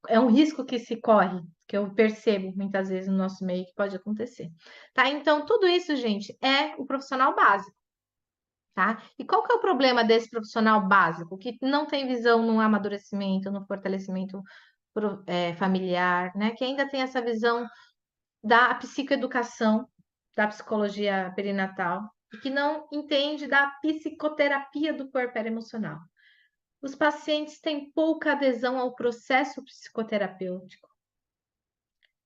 é um risco que se corre, que eu percebo muitas vezes no nosso meio que pode acontecer. Tá? Então, tudo isso, gente, é o profissional básico. Tá? E qual que é o problema desse profissional básico, que não tem visão no amadurecimento, no fortalecimento familiar, né? Que ainda tem essa visão da psicoeducação, da psicologia perinatal, e que não entende da psicoterapia do corpo emocional. Os pacientes têm pouca adesão ao processo psicoterapêutico.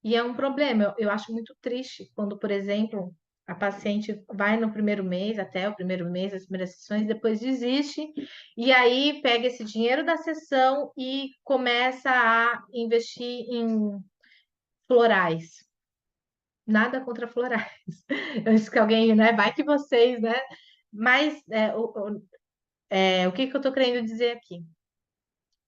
E é um problema, eu acho muito triste quando, por exemplo, a paciente vai no primeiro mês, até o primeiro mês, as primeiras sessões, depois desiste, e aí pega esse dinheiro da sessão e começa a investir em florais. Nada contra florais. Eu disse que alguém, né? Vai que vocês, né? Mas o que que eu estou querendo dizer aqui?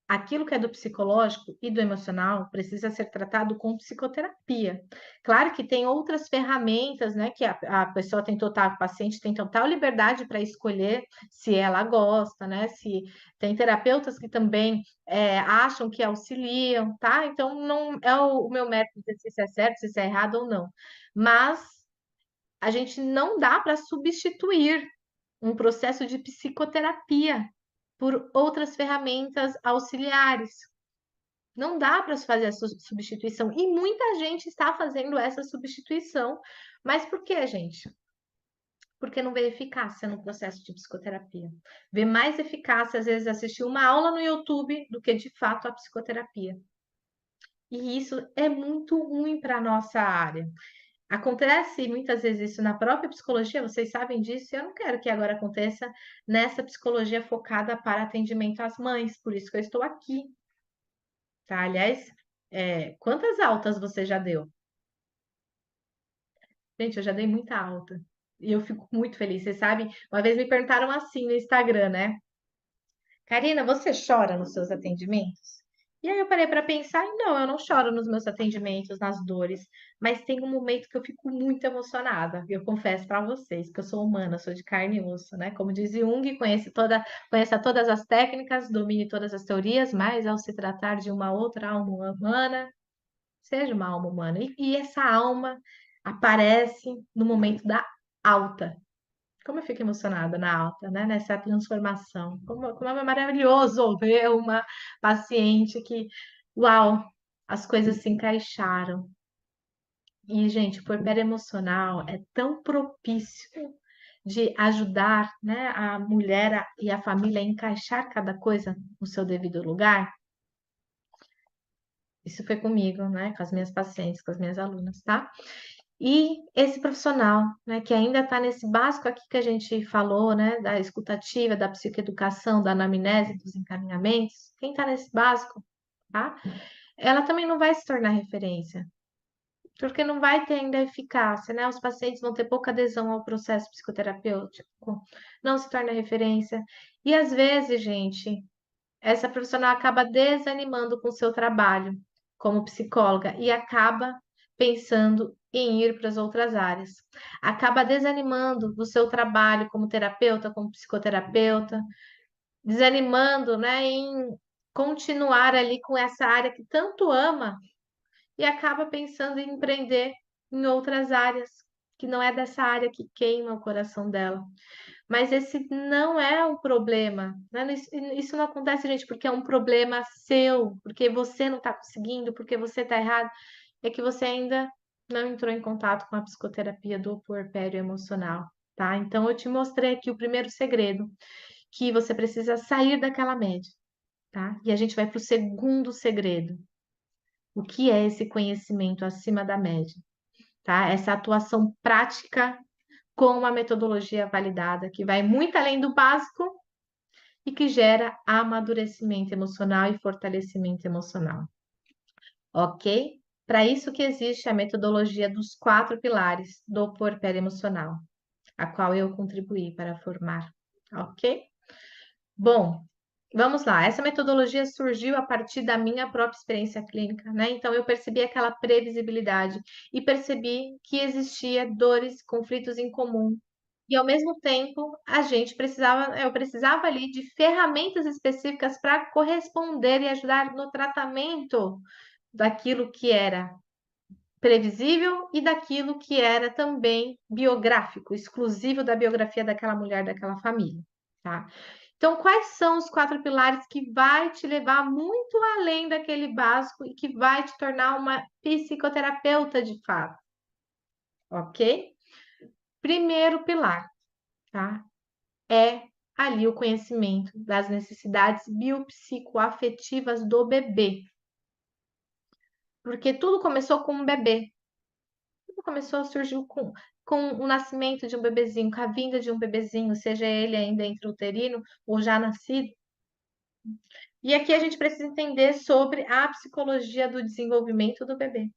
Aquilo que é do psicológico e do emocional precisa ser tratado com psicoterapia. Claro que tem outras ferramentas, né? Que a pessoa tem total, o paciente tem total liberdade para escolher se ela gosta, né? Se tem terapeutas que também acham que auxiliam, tá? Então não é o meu método dizer se isso é certo, se isso é errado ou não. Mas a gente não dá para substituir um processo de psicoterapia por outras ferramentas auxiliares. Não dá para fazer essa substituição. E muita gente está fazendo essa substituição. Mas por que, gente? Porque não vê eficácia no processo de psicoterapia. Vê mais eficácia, às vezes, assistir uma aula no YouTube do que, de fato, a psicoterapia. E isso é muito ruim para a nossa área. Acontece muitas vezes isso na própria psicologia, vocês sabem disso, e eu não quero que agora aconteça nessa psicologia focada para atendimento às mães, por isso que eu estou aqui, tá? Aliás, quantas altas você já deu? Gente, eu já dei muita alta. E eu fico muito feliz. Vocês sabem, uma vez me perguntaram assim no Instagram, né? Karina, você chora nos seus atendimentos? E aí eu parei para pensar, e não, eu não choro nos meus atendimentos, nas dores, mas tem um momento que eu fico muito emocionada. E eu confesso para vocês que eu sou humana, sou de carne e osso, né? Como diz Jung, conheça todas as técnicas, domine todas as teorias, mas ao se tratar de uma outra alma humana, seja uma alma humana. E essa alma aparece no momento da alta. Como eu fico emocionada na alta, né? Nessa transformação. Como é maravilhoso ver uma paciente que, uau, as coisas se encaixaram. E, gente, o puerpério emocional é tão propício de ajudar, né, a mulher e a família a encaixar cada coisa no seu devido lugar. Isso foi comigo, né, com as minhas pacientes, com as minhas alunas, tá? E esse profissional, né, que ainda está nesse básico aqui que a gente falou, né, da escutativa, da psicoeducação, da anamnese, dos encaminhamentos, quem está nesse básico, tá? Ela também não vai se tornar referência, porque não vai ter ainda eficácia, né? Os pacientes vão ter pouca adesão ao processo psicoterapêutico, não se torna referência. E às vezes, gente, essa profissional acaba desanimando com o seu trabalho como psicóloga e acaba pensando em ir para as outras áreas. Acaba desanimando do seu trabalho como terapeuta, como psicoterapeuta, desanimando, né, em continuar ali com essa área que tanto ama e acaba pensando em empreender em outras áreas, que não é dessa área que queima o coração dela. Mas esse não é um problema, né? Isso não acontece, gente, porque é um problema seu, porque você não está conseguindo, porque você está errado. É que você ainda não entrou em contato com a psicoterapia do puerpério emocional, tá? Então, eu te mostrei aqui o primeiro segredo, que você precisa sair daquela média, tá? E a gente vai para o segundo segredo. O que é esse conhecimento acima da média, tá? Essa atuação prática com uma metodologia validada, que vai muito além do básico e que gera amadurecimento emocional e fortalecimento emocional. Ok? Para isso que existe a metodologia dos 4 pilares do puerpério emocional, a qual eu contribuí para formar. Ok? Bom, Vamos lá, essa metodologia surgiu a partir da minha própria experiência clínica, né? Então, eu percebi aquela previsibilidade e percebi que existia dores, conflitos em comum. E, ao mesmo tempo, eu precisava ali de ferramentas específicas para corresponder e ajudar no tratamento daquilo que era previsível e daquilo que era também biográfico, exclusivo da biografia daquela mulher, daquela família, tá? Então, quais são os 4 pilares que vai te levar muito além daquele básico e que vai te tornar uma psicoterapeuta de fato, ok? Primeiro pilar, tá? É ali o conhecimento das necessidades biopsicoafetivas do bebê. Porque tudo começou com um bebê. Tudo começou, surgiu com o nascimento de um bebezinho, com a vinda de um bebezinho, seja ele ainda intrauterino ou já nascido. E aqui a gente precisa entender sobre a psicologia do desenvolvimento do bebê.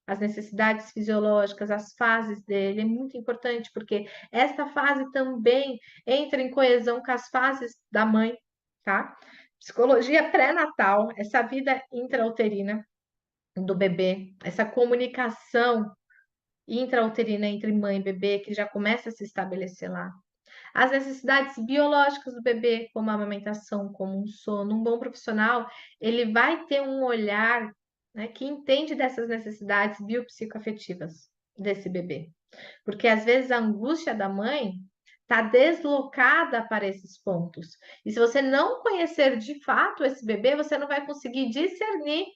As necessidades fisiológicas, as fases dele, é muito importante, porque esta fase também entra em coesão com as fases da mãe, tá? Psicologia pré-natal, essa vida intrauterina do bebê, essa comunicação intrauterina entre mãe e bebê, que já começa a se estabelecer lá. As necessidades biológicas do bebê, como a amamentação, como um sono. Um bom profissional, ele vai ter um olhar, né, que entende dessas necessidades biopsicoafetivas desse bebê. Porque às vezes a angústia da mãe está deslocada para esses pontos. E se você não conhecer de fato esse bebê, você não vai conseguir discernir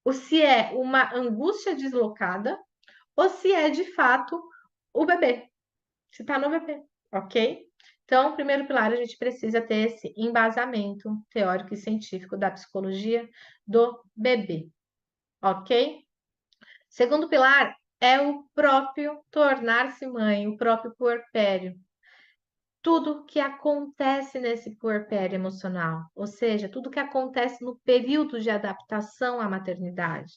o se é uma angústia deslocada ou se é de fato o bebê, se está no bebê, ok? Então, primeiro pilar, a gente precisa ter esse embasamento teórico e científico da psicologia do bebê, ok? Segundo pilar é o próprio tornar-se mãe, o próprio puerpério. Tudo que acontece nesse puerpério emocional, ou seja, tudo que acontece no período de adaptação à maternidade.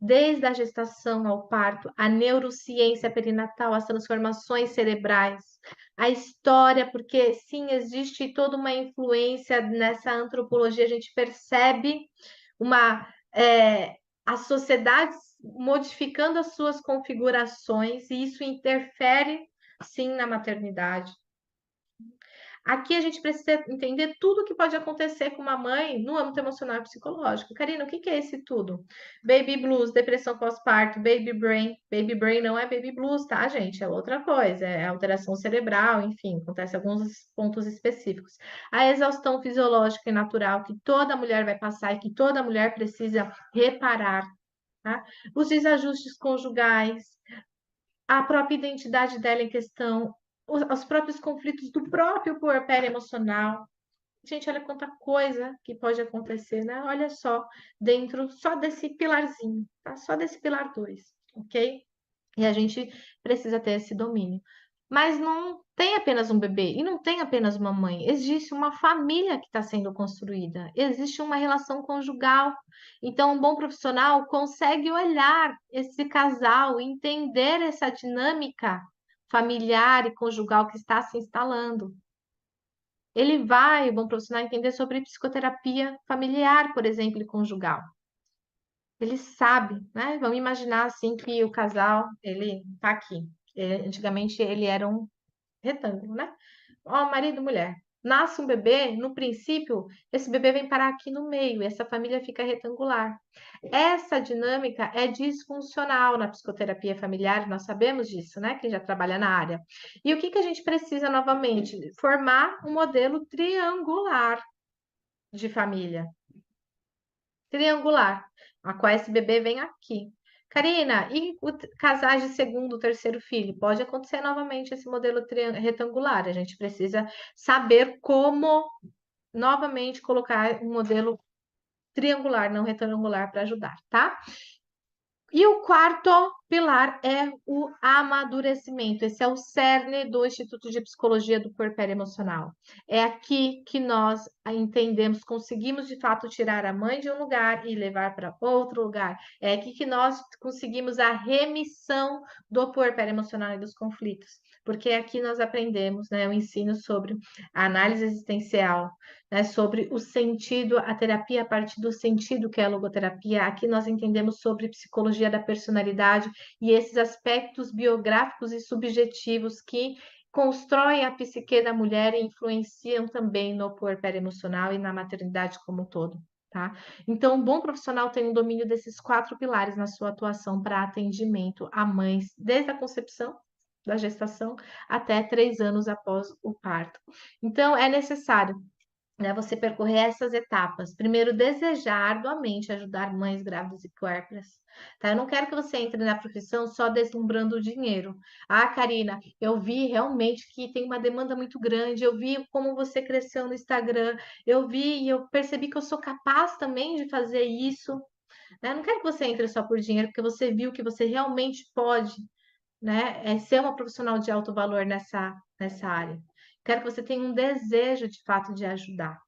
Desde a gestação ao parto, a neurociência perinatal, as transformações cerebrais, a história, porque sim, existe toda uma influência nessa antropologia, a gente percebe uma as sociedades modificando as suas configurações, e isso interfere sim na maternidade. Aqui a gente precisa entender tudo o que pode acontecer com uma mãe no âmbito emocional e psicológico. Karina, o que é esse tudo? Baby blues, depressão pós-parto, baby brain. Baby brain não é baby blues, tá, gente? É outra coisa, é alteração cerebral, enfim, acontece alguns pontos específicos. A exaustão fisiológica e natural que toda mulher vai passar e que toda mulher precisa reparar, tá? Os desajustes conjugais, a própria identidade dela em questão, os próprios conflitos do próprio puerpério emocional. Gente, olha quanta coisa que pode acontecer, né? Olha só, dentro só desse pilarzinho, tá? Só desse pilar 2, ok? E a gente precisa ter esse domínio. Mas não tem apenas um bebê e não tem apenas uma mãe. Existe uma família que está sendo construída, existe uma relação conjugal. Então, um bom profissional consegue olhar esse casal, entender essa dinâmica familiar e conjugal que está se instalando. Ele vai, o bom profissional, entender sobre psicoterapia familiar, por exemplo, e conjugal. Ele sabe, né? Vamos imaginar assim que o casal, ele tá aqui. Antigamente ele era um retângulo, né? Ó, marido e mulher. Nasce um bebê, no princípio, esse bebê vem parar aqui no meio, e essa família fica retangular. Essa dinâmica é disfuncional na psicoterapia familiar, nós sabemos disso, né? Quem já trabalha na área. E o que a gente precisa novamente? Formar um modelo triangular de família. Triangular, a qual esse bebê vem aqui. Karina, e casais de segundo, terceiro filho? Pode acontecer novamente esse modelo retangular. A gente precisa saber como novamente colocar um modelo triangular, não retangular, para ajudar, tá? E o quarto pilar é o amadurecimento. Esse é o cerne do Instituto de Psicologia do Puerpério Emocional. É aqui que nós entendemos, conseguimos de fato tirar a mãe de um lugar e levar para outro lugar. É aqui que nós conseguimos a remissão do puerpério emocional e dos conflitos. Porque aqui nós aprendemos, né, o ensino sobre a análise existencial, né, sobre o sentido, a terapia a partir do sentido que é a logoterapia. Aqui nós entendemos sobre psicologia da personalidade e esses aspectos biográficos e subjetivos que constroem a psique da mulher e influenciam também no puerpério emocional e na maternidade como um todo. Tá? Então, um bom profissional tem um domínio desses 4 pilares na sua atuação para atendimento a mães, desde a concepção da gestação até 3 anos após o parto. Então, é necessário, né, você percorrer essas etapas. Primeiro, desejar arduamente ajudar mães grávidas e puérperas. Tá? Eu não quero que você entre na profissão só deslumbrando o dinheiro. Ah, Karina, eu vi realmente que tem uma demanda muito grande, eu vi como você cresceu no Instagram, eu vi e eu percebi que eu sou capaz também de fazer isso. Né? Eu não quero que você entre só por dinheiro, porque você viu que você realmente pode, né, ser uma profissional de alto valor nessa área. Quero que você tenha um desejo de fato de ajudar,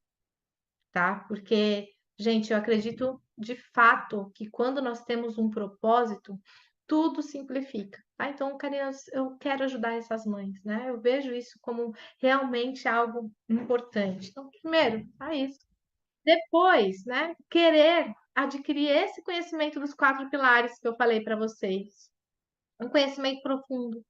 tá? Porque, gente, eu acredito de fato que quando nós temos um propósito, tudo simplifica. Tá? Então, Karina, eu quero ajudar essas mães, né? Eu vejo isso como realmente algo importante. Então, primeiro, é isso. Depois, né, querer adquirir esse conhecimento dos 4 pilares que eu falei para vocês. Um conhecimento profundo,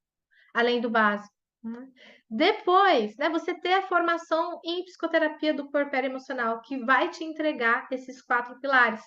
além do básico. Né? Depois, né, você ter a formação em psicoterapia do puerpério emocional, que vai te entregar esses 4 pilares.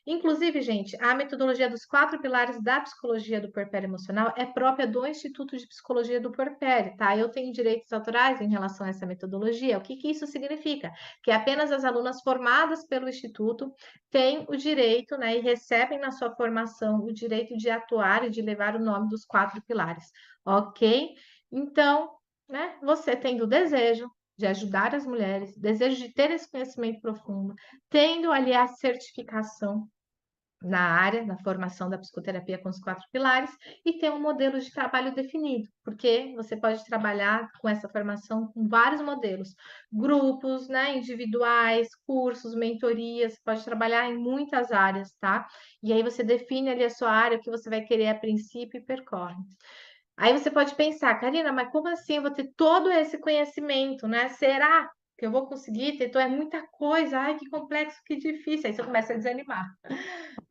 Inclusive, gente, a metodologia dos 4 pilares da psicologia do puerpério emocional é própria do Instituto de Psicologia do Puerpério, tá? Eu tenho direitos autorais em relação a essa metodologia. O que que isso significa? Que apenas as alunas formadas pelo Instituto têm o direito, né, e recebem na sua formação o direito de atuar e de levar o nome dos 4 pilares, ok? Então, né, você tendo o desejo de ajudar as mulheres, desejo de ter esse conhecimento profundo, tendo ali a certificação na área, na formação da psicoterapia com os 4 pilares, e ter um modelo de trabalho definido, porque você pode trabalhar com essa formação com vários modelos, grupos, né, individuais, cursos, mentorias, pode trabalhar em muitas áreas, tá? E aí você define ali a sua área, o que você vai querer a princípio e percorre. Aí você pode pensar, Karina, mas como assim eu vou ter todo esse conhecimento, né? Será que eu vou conseguir ter? Então é muita coisa, ai, que complexo, que difícil. Aí você começa a desanimar.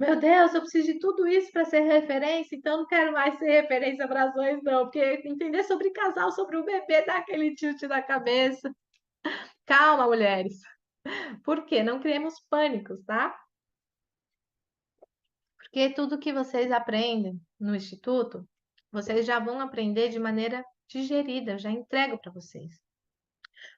Meu Deus, eu preciso de tudo isso para ser referência, então eu não quero mais ser referência para as mães, não, porque entender sobre casal, sobre o bebê, dá aquele tilt na cabeça. Calma, mulheres. Por quê? Não criemos pânicos, tá? Porque tudo que vocês aprendem no instituto, vocês já vão aprender de maneira digerida, eu já entrego para vocês.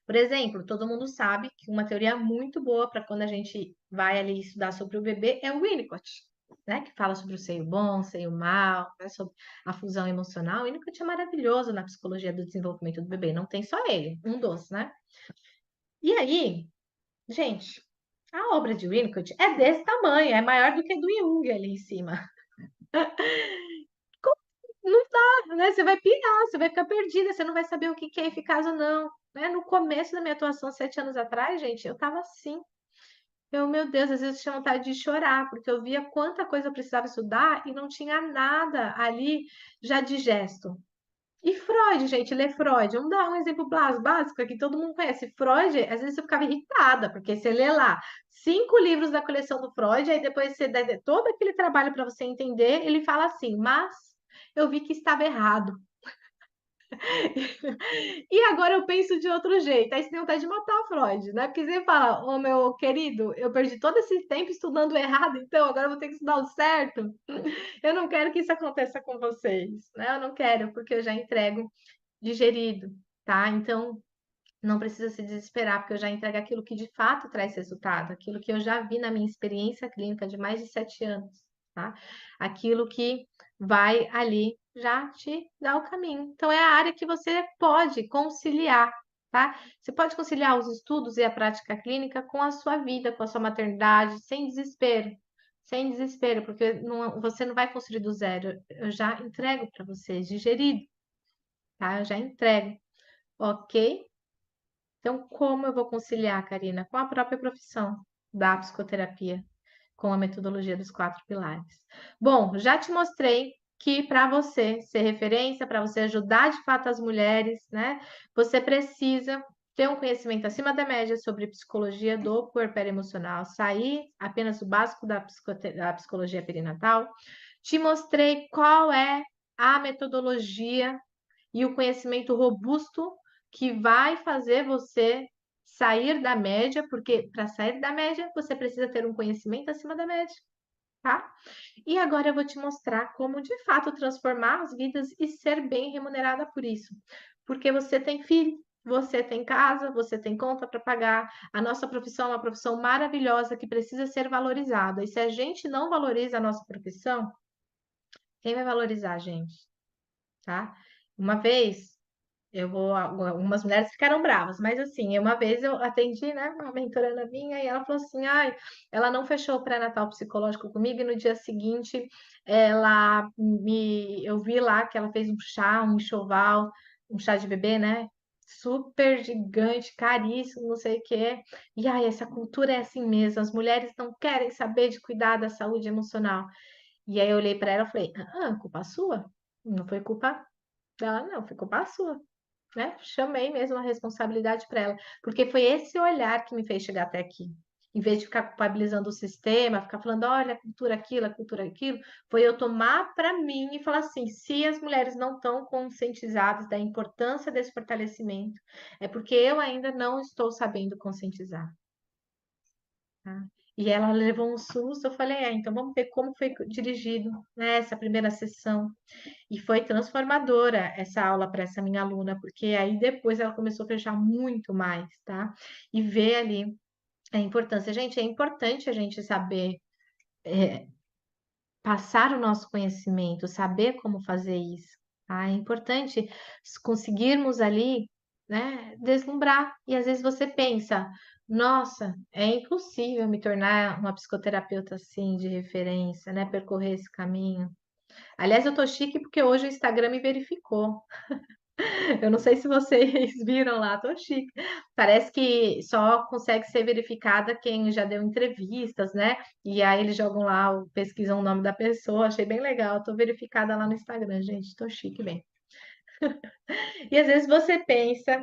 Por exemplo, todo mundo sabe que uma teoria muito boa para quando a gente vai ali estudar sobre o bebê é o Winnicott, né? Que fala sobre o seio bom, seio mal, né? Sobre a fusão emocional. O Winnicott é maravilhoso na psicologia do desenvolvimento do bebê, não tem só ele, um dos, né? E aí, gente, a obra de Winnicott é desse tamanho, é maior do que a do Jung ali em cima. Não dá, né? Você vai pirar, você vai ficar perdida, você não vai saber o que que é eficaz ou não. Né? No começo da minha atuação, 7 anos atrás, gente, eu tava assim. Eu, meu Deus, às vezes eu tinha vontade de chorar, porque eu via quanta coisa eu precisava estudar e não tinha nada ali já de gesto. E Freud, gente, lê Freud. Vamos dar um exemplo básico que todo mundo conhece. Freud, às vezes eu ficava irritada, porque você lê lá 5 livros da coleção do Freud, aí depois você dá todo aquele trabalho para você entender, ele fala assim, mas eu vi que estava errado. E agora eu penso de outro jeito. Aí você tem vontade de matar o Freud, né? Porque você fala, ô meu querido, eu perdi todo esse tempo estudando o errado, então agora eu vou ter que estudar o certo. Eu não quero que isso aconteça com vocês, né? Eu não quero, porque eu já entrego digerido, tá? Então, não precisa se desesperar, porque eu já entrego aquilo que de fato traz resultado, aquilo que eu já vi na minha experiência clínica de mais de 7 anos, tá? Aquilo que vai ali já te dar o caminho. Então, é a área que você pode conciliar, tá? Você pode conciliar os estudos e a prática clínica com a sua vida, com a sua maternidade, sem desespero. sem desespero, porque você não vai construir do zero. Eu já entrego para vocês, digerido, tá? Eu já entrego, ok? Então, como eu vou conciliar, Karina, com a própria profissão da psicoterapia, com a metodologia dos 4 pilares? Bom, já te mostrei que para você ser referência, para você ajudar de fato as mulheres, né, você precisa ter um conhecimento acima da média sobre psicologia do puerpério emocional, sair apenas do básico da psicologia perinatal. Te mostrei qual é a metodologia e o conhecimento robusto que vai fazer você sair da média, porque para sair da média você precisa ter um conhecimento acima da média, tá? E agora eu vou te mostrar como de fato transformar as vidas e ser bem remunerada por isso. Porque você tem filho, você tem casa, você tem conta para pagar. A nossa profissão é uma profissão maravilhosa que precisa ser valorizada. E se a gente não valoriza a nossa profissão, quem vai valorizar a gente, tá? Uma vez algumas mulheres ficaram bravas, mas assim, uma vez eu atendi, né, uma mentoranda minha e ela falou assim, ai, ela não fechou o pré-natal psicológico comigo e no dia seguinte eu vi lá que ela fez um chá, um enxoval, um chá de bebê, né, super gigante, caríssimo, não sei o quê, e ai, essa cultura é assim mesmo, as mulheres não querem saber de cuidar da saúde emocional. E aí eu olhei para ela e falei, culpa sua? Não foi culpa dela, não, foi culpa sua, né? Chamei mesmo a responsabilidade para ela, porque foi esse olhar que me fez chegar até aqui. Em vez de ficar culpabilizando o sistema, ficar falando, olha, a cultura aquilo, foi eu tomar para mim e falar assim: se as mulheres não estão conscientizadas da importância desse fortalecimento, é porque eu ainda não estou sabendo conscientizar. Tá? E ela levou um susto, eu falei, então vamos ver como foi dirigido, né, essa primeira sessão. E foi transformadora essa aula para essa minha aluna, porque aí depois ela começou a fechar muito mais, tá? E ver ali a importância. Gente, é importante a gente saber passar o nosso conhecimento, saber como fazer isso, tá? É importante conseguirmos ali, né, deslumbrar. E às vezes você pensa, nossa, é impossível me tornar uma psicoterapeuta assim de referência, né, percorrer esse caminho. Aliás, eu tô chique porque hoje o Instagram me verificou. Eu não sei se vocês viram lá, tô chique. Parece que só consegue ser verificada quem já deu entrevistas, né? E aí eles jogam lá, pesquisam o nome da pessoa. Achei bem legal. Tô verificada lá no Instagram, gente. Tô chique, bem. E às vezes você pensa,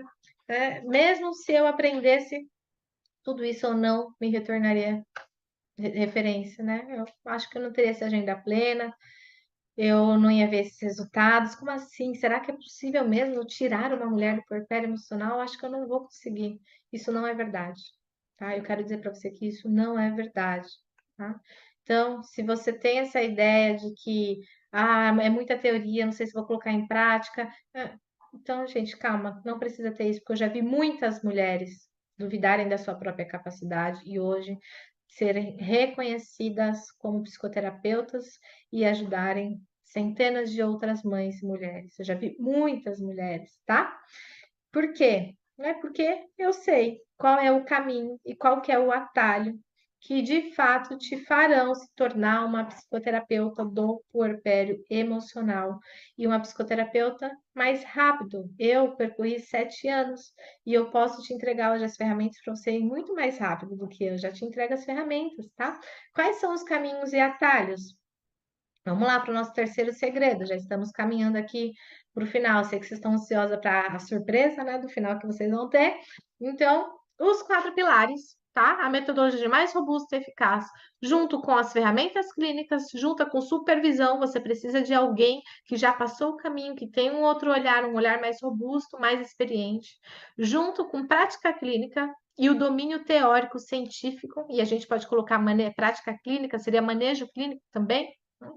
né, mesmo se eu aprendesse tudo isso, eu não me retornaria referência, né? Eu acho que eu não teria essa agenda plena. Eu não ia ver esses resultados. Como assim? Será que é possível mesmo tirar uma mulher do puerpério emocional? Acho que eu não vou conseguir. Isso não é verdade, tá? Eu quero dizer para você que isso não é verdade, tá? Então, se você tem essa ideia de que é muita teoria, não sei se vou colocar em prática, então, gente, calma, não precisa ter isso, porque eu já vi muitas mulheres duvidarem da sua própria capacidade e hoje serem reconhecidas como psicoterapeutas e ajudarem centenas de outras mães e mulheres. Eu já vi muitas mulheres, tá? Por quê? Não é porque eu sei qual é o caminho e qual que é o atalho que de fato te farão se tornar uma psicoterapeuta do puerpério emocional e uma psicoterapeuta mais rápido. Eu percorri 7 anos e eu posso te entregar hoje as ferramentas para você ir muito mais rápido do que eu já te entrego as ferramentas, tá? Quais são os caminhos e atalhos? Vamos lá para o nosso terceiro segredo. Já estamos caminhando aqui para o final. Sei que vocês estão ansiosos para a surpresa, né, do final que vocês vão ter. Então, os 4 pilares, tá? A metodologia mais robusta e eficaz, junto com as ferramentas clínicas, junto com supervisão. Você precisa de alguém que já passou o caminho, que tem um outro olhar, um olhar mais robusto, mais experiente, junto com prática clínica. E o domínio teórico científico, e a gente pode colocar prática clínica, seria manejo clínico também, né?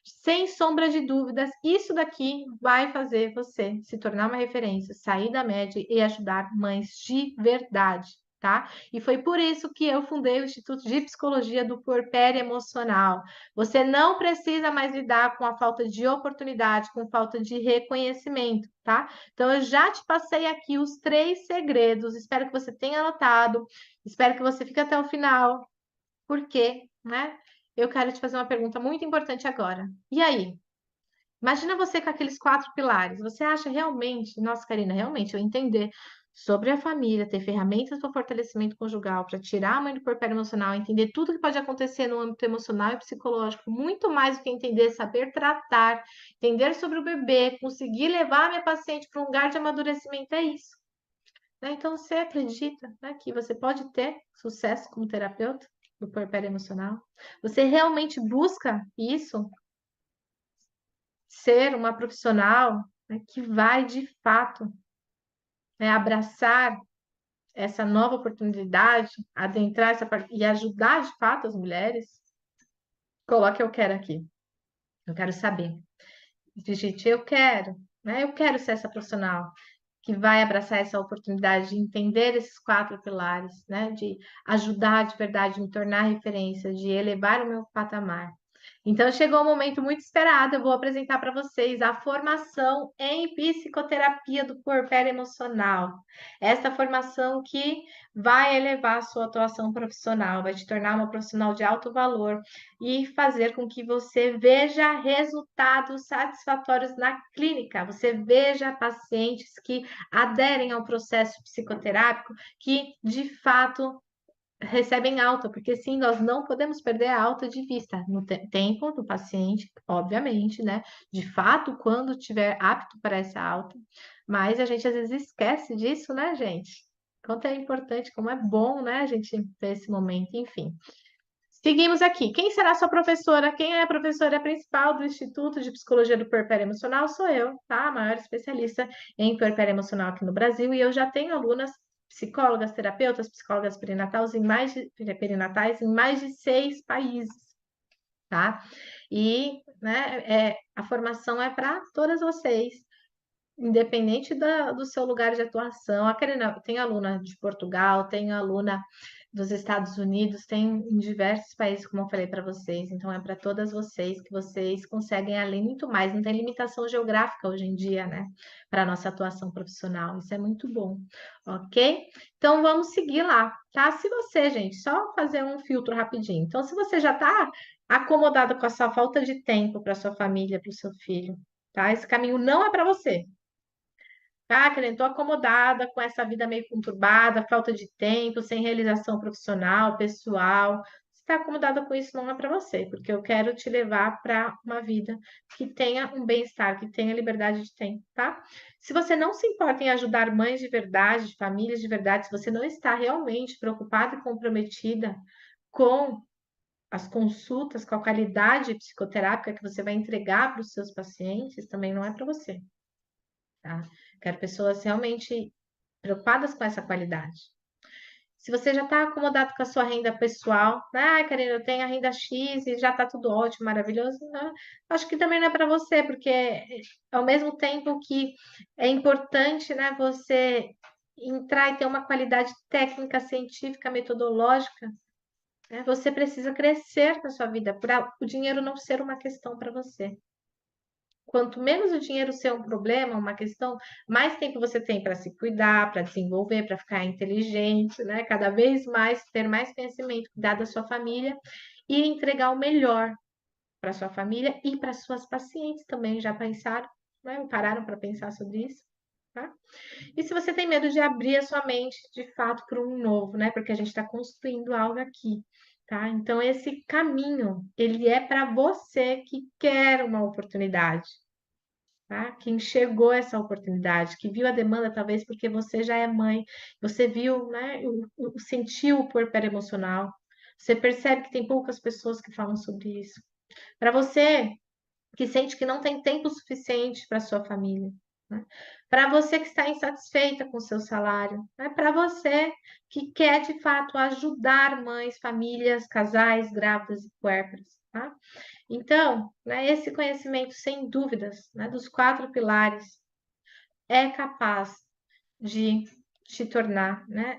Sem sombra de dúvidas, isso daqui vai fazer você se tornar uma referência, sair da média e ajudar mães de verdade, tá? E foi por isso que eu fundei o Instituto de Psicologia do Puerpério Emocional. Você não precisa mais lidar com a falta de oportunidade, com falta de reconhecimento, tá? Então, eu já te passei aqui os 3 segredos, espero que você tenha anotado, espero que você fique até o final, porque, né? eu quero te fazer uma pergunta muito importante agora. E aí? Imagina você com aqueles 4 pilares. Você acha realmente, nossa, Karina, realmente eu entender sobre a família, ter ferramentas para fortalecimento conjugal, para tirar a mãe do puerpério emocional, entender tudo que pode acontecer no âmbito emocional e psicológico, muito mais do que entender, saber tratar, entender sobre o bebê, conseguir levar a minha paciente para um lugar de amadurecimento, é isso. Né? Então, você acredita, né, que você pode ter sucesso como terapeuta do puerpério emocional? Você realmente busca isso? Ser uma profissional, né, que vai de fato, né, abraçar essa nova oportunidade, adentrar essa parte e ajudar de fato as mulheres? Coloque eu quero aqui. Eu quero saber. Digite eu quero, né? Eu quero ser essa profissional que vai abraçar essa oportunidade de entender esses 4 pilares, né? De ajudar de verdade, me tornar referência, de elevar o meu patamar. Então, chegou um momento muito esperado. Eu vou apresentar para vocês a formação em psicoterapia do puerpério emocional. Essa formação que vai elevar a sua atuação profissional, vai te tornar uma profissional de alto valor e fazer com que você veja resultados satisfatórios na clínica. Você veja pacientes que aderem ao processo psicoterápico, que de fato recebem alta, porque sim, nós não podemos perder a alta de vista no tempo do paciente, obviamente, né? De fato, quando tiver apto para essa alta, mas a gente às vezes esquece disso, né, gente? Quanto é importante, como é bom, né, a gente ter esse momento, enfim. Seguimos aqui. Quem será sua professora? Quem é a professora principal do Instituto de Psicologia do Puerpério Emocional? Sou eu, tá? A maior especialista em puerpério emocional aqui no Brasil. E eu já tenho alunas psicólogas, terapeutas, psicólogas perinatais em mais de 6 países, tá? E, né, a formação é para todas vocês, independente do seu lugar de atuação. A Karina tem aluna de Portugal, tem aluna dos Estados Unidos, tem em diversos países, como eu falei para vocês. Então, é para todas vocês que vocês conseguem além muito mais. Não tem limitação geográfica hoje em dia, né? Para a nossa atuação profissional. Isso é muito bom, ok? Então, vamos seguir lá, tá? Se você, gente, só fazer um filtro rapidinho. Então, se você já está acomodado com a sua falta de tempo para sua família, para o seu filho, tá? Esse caminho não é para você. Ah, Karen, estou acomodada com essa vida meio conturbada, falta de tempo, sem realização profissional, pessoal. Se está acomodada com isso, não é para você, porque eu quero te levar para uma vida que tenha um bem-estar, que tenha liberdade de tempo, tá? Se você não se importa em ajudar mães de verdade, famílias de verdade, se você não está realmente preocupada e comprometida com as consultas, com a qualidade psicoterápica que você vai entregar para os seus pacientes, também não é para você, tá? Quero pessoas realmente preocupadas com essa qualidade. Se você já está acomodado com a sua renda pessoal, né? Ah, Karina, eu tenho a renda X e já está tudo ótimo, maravilhoso. Né? Acho que também não é para você, porque ao mesmo tempo que é importante, né, você entrar e ter uma qualidade técnica, científica, metodológica, né, você precisa crescer na sua vida para o dinheiro não ser uma questão para você. Quanto menos o dinheiro ser um problema, uma questão, mais tempo você tem para se cuidar, para desenvolver, para ficar inteligente, né? Cada vez mais ter mais conhecimento, cuidar da sua família e entregar o melhor para sua família e para suas pacientes também. Já pensaram, né? Pararam para pensar sobre isso? Tá? E se você tem medo de abrir a sua mente de fato para um novo, né? Porque a gente está construindo algo aqui, tá? Então, esse caminho, ele é para você que quer uma oportunidade, tá? Que enxergou essa oportunidade, que viu a demanda, talvez porque você já é mãe, você viu, né, sentiu o puerpério emocional, você percebe que tem poucas pessoas que falam sobre isso. Para você que sente que não tem tempo suficiente para sua família, né? Para você que está insatisfeita com o seu salário, né? Para você que quer de fato ajudar mães, famílias, casais, grávidas e puérperas, tá? Então, né, esse conhecimento, sem dúvidas, né, dos 4 pilares, é capaz de te tornar, né,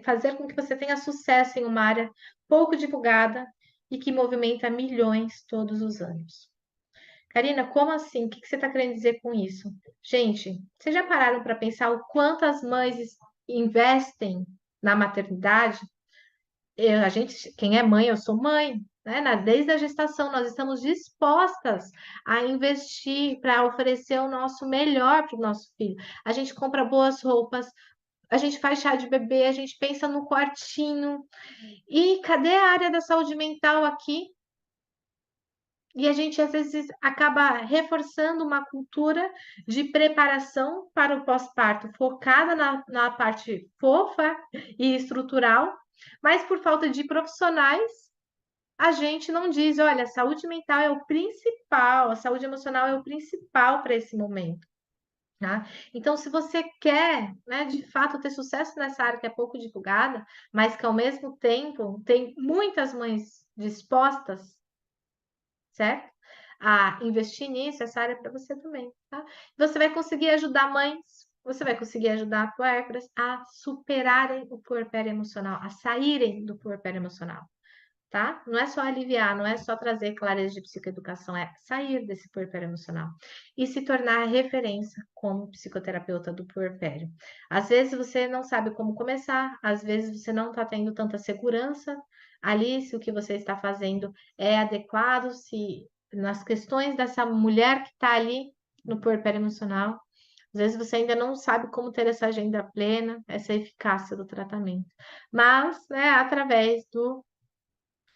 fazer com que você tenha sucesso em uma área pouco divulgada e que movimenta milhões todos os anos. Karina, como assim? O que você está querendo dizer com isso? Gente, vocês já pararam para pensar o quanto as mães investem na maternidade? A gente, quem é mãe, eu sou mãe. né? Desde a gestação, nós estamos dispostas a investir para oferecer o nosso melhor para o nosso filho. A gente compra boas roupas, a gente faz chá de bebê, a gente pensa no quartinho. E cadê a área da saúde mental aqui? E a gente, às vezes, acaba reforçando uma cultura de preparação para o pós-parto, focada na parte fofa e estrutural, mas por falta de profissionais, a gente não diz: olha, a saúde mental é o principal, a saúde emocional é o principal para esse momento. Tá? Então, se você quer, né, de fato, ter sucesso nessa área que é pouco divulgada, mas que ao mesmo tempo tem muitas mães dispostas, certo? A investir nisso, essa área é para você também, tá? Você vai conseguir ajudar mães, você vai conseguir ajudar puérperas a superarem o puerpério emocional, a saírem do puerpério emocional, tá? Não é só aliviar, não é só trazer clareza de psicoeducação, é sair desse puerpério emocional e se tornar referência como psicoterapeuta do puerpério. Às vezes você não sabe como começar, às vezes você não está tendo tanta segurança ali, se o que você está fazendo é adequado, se nas questões dessa mulher que está ali no puerpério emocional, às vezes você ainda não sabe como ter essa agenda plena, essa eficácia do tratamento. Mas, né, através do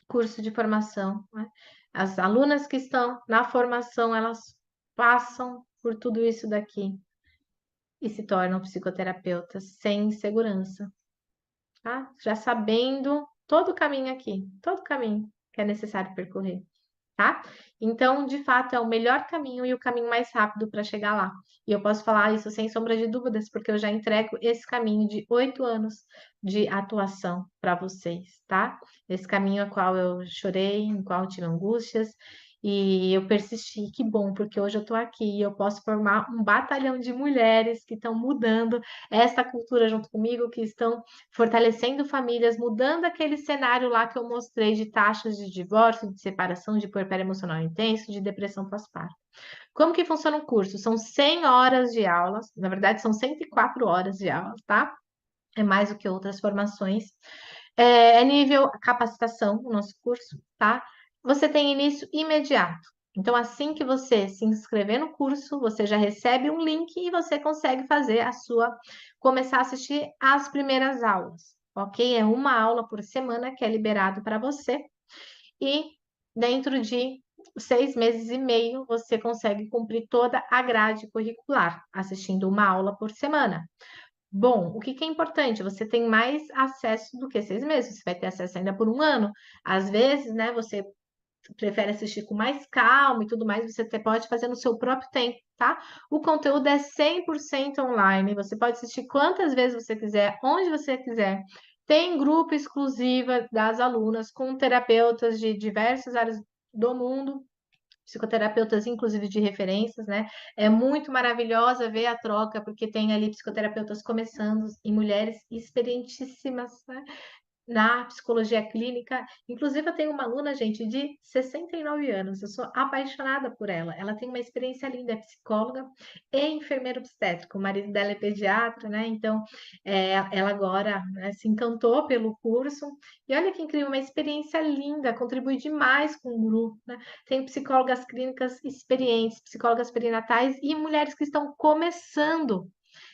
curso de formação, né? As alunas que estão na formação, elas passam por tudo isso daqui e se tornam psicoterapeutas sem segurança, tá? Já sabendo todo o caminho aqui, todo o caminho que é necessário percorrer, tá? Então, de fato, é o melhor caminho e o caminho mais rápido para chegar lá. E eu posso falar isso sem sombra de dúvidas, porque eu já entrego esse caminho de 8 anos de atuação para vocês, tá? Esse caminho a qual eu chorei, em qual eu tive angústias. E eu persisti, que bom, porque hoje eu estou aqui e eu posso formar um batalhão de mulheres que estão mudando essa cultura junto comigo, que estão fortalecendo famílias, mudando aquele cenário lá que eu mostrei de taxas de divórcio, de separação, de puerpério emocional intenso, de depressão pós-parto. Como que funciona o curso? São 100 horas de aulas, na verdade são 104 horas de aulas, tá? É mais do que outras formações. É nível capacitação o nosso curso, tá? Você tem início imediato. Então, assim que você se inscrever no curso, você já recebe um link e você consegue fazer começar a assistir as primeiras aulas, ok? É uma aula por semana que é liberado para você e dentro de 6 meses e meio você consegue cumprir toda a grade curricular, assistindo uma aula por semana. Bom, o que que é importante? Você tem mais acesso do que 6 meses, você vai ter acesso ainda por um ano. Às vezes, né, você prefere assistir com mais calma e tudo mais, você até pode fazer no seu próprio tempo, tá? O conteúdo é 100% online, você pode assistir quantas vezes você quiser, onde você quiser. Tem grupo exclusivo das alunas com terapeutas de diversas áreas do mundo, psicoterapeutas, inclusive de referências, né? É muito maravilhosa ver a troca, porque tem ali psicoterapeutas começando e mulheres experientíssimas, né? Na psicologia clínica. Inclusive, eu tenho uma aluna, gente, de 69 anos. Eu sou apaixonada por ela. Ela tem uma experiência linda, é psicóloga e enfermeira obstétrica. O marido dela é pediatra, né? Então, ela agora, né, se encantou pelo curso. E olha que incrível, uma experiência linda, contribui demais com o grupo, né? Tem psicólogas clínicas experientes, psicólogas perinatais e mulheres que estão começando.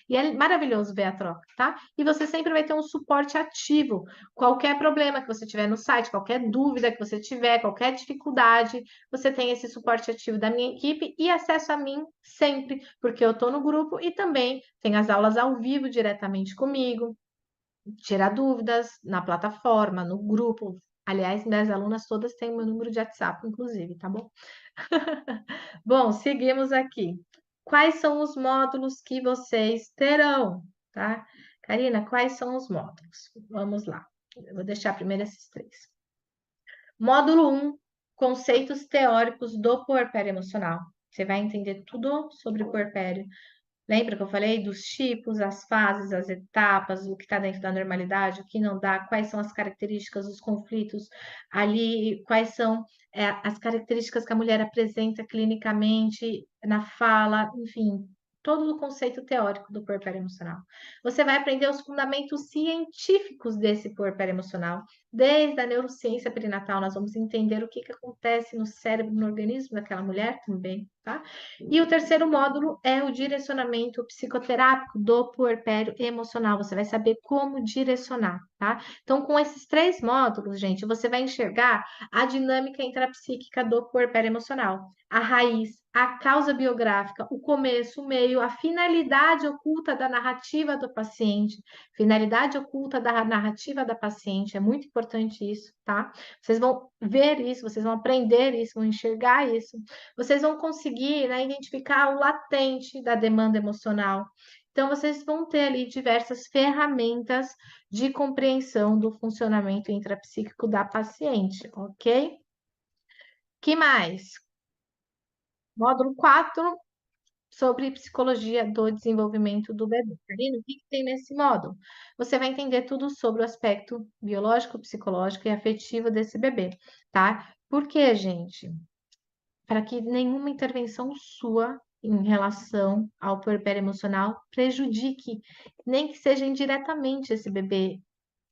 E é maravilhoso ver a troca, tá? E você sempre vai ter um suporte ativo. Qualquer problema que você tiver no site, qualquer dúvida que você tiver, qualquer dificuldade, você tem esse suporte ativo da minha equipe e acesso a mim sempre, porque eu estou no grupo e também tem as aulas ao vivo diretamente comigo, tirar dúvidas na plataforma, no grupo. Aliás, minhas alunas todas têm meu número de WhatsApp, inclusive, tá bom? Bom, seguimos aqui. Quais são os módulos que vocês terão, tá? Karina, quais são os módulos? Vamos lá. Eu vou deixar primeiro esses três. Módulo 1, conceitos teóricos do puerpério emocional. Você vai entender tudo sobre o puerpério. Lembra que eu falei dos tipos, as fases, as etapas, o que está dentro da normalidade, o que não dá, quais são as características dos conflitos ali, quais são as características que a mulher apresenta clinicamente na fala, enfim, todo o conceito teórico do puerpério emocional. Você vai aprender os fundamentos científicos desse puerpério emocional. Desde a neurociência perinatal, nós vamos entender o que acontece no cérebro, no organismo daquela mulher também, tá? E o terceiro módulo é o direcionamento psicoterápico do puerpério emocional. Você vai saber como direcionar, tá? Então, com esses 3 módulos, gente, você vai enxergar a dinâmica intrapsíquica do puerpério emocional, a raiz, a causa biográfica, o começo, o meio, a finalidade oculta da narrativa do paciente, finalidade oculta da narrativa da paciente, é muito importante isso, tá? Vocês vão ver isso, vocês vão aprender isso, vão enxergar isso, vocês vão conseguir, né, identificar o latente da demanda emocional. Então, vocês vão ter ali diversas ferramentas de compreensão do funcionamento intrapsíquico da paciente, ok? Que mais? Módulo 4, sobre psicologia do desenvolvimento do bebê. Karina, o que tem nesse módulo? Você vai entender tudo sobre o aspecto biológico, psicológico e afetivo desse bebê, tá? Por quê, gente? Para que nenhuma intervenção sua em relação ao puerpério emocional prejudique, nem que seja indiretamente esse bebê.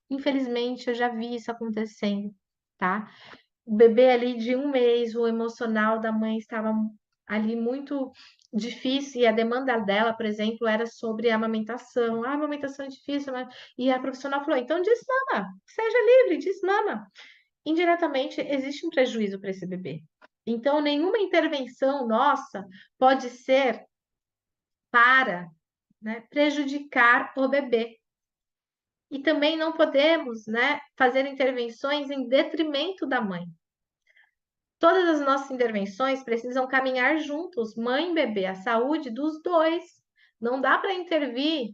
Infelizmente, eu já vi isso acontecendo, tá? O bebê ali de 1 mês, o emocional da mãe estava ali muito difícil, e a demanda dela, por exemplo, era sobre a amamentação. A amamentação é difícil, e a profissional falou: então desmama, seja livre, desmama. Indiretamente, existe um prejuízo para esse bebê. Então, nenhuma intervenção nossa pode ser para, né, prejudicar o bebê. E também não podemos, né, fazer intervenções em detrimento da mãe. Todas as nossas intervenções precisam caminhar juntos, mãe e bebê, a saúde dos dois. Não dá para intervir,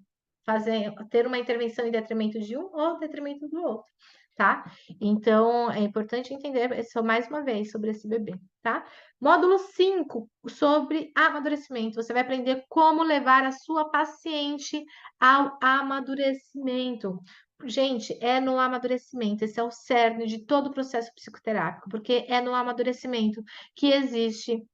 ter uma intervenção em detrimento de um ou em detrimento do outro, tá? Então, é importante entender só mais uma vez sobre esse bebê, tá? Módulo 5, sobre amadurecimento. Você vai aprender como levar a sua paciente ao amadurecimento. Gente, é no amadurecimento, esse é o cerne de todo o processo psicoterápico, porque é no amadurecimento que existe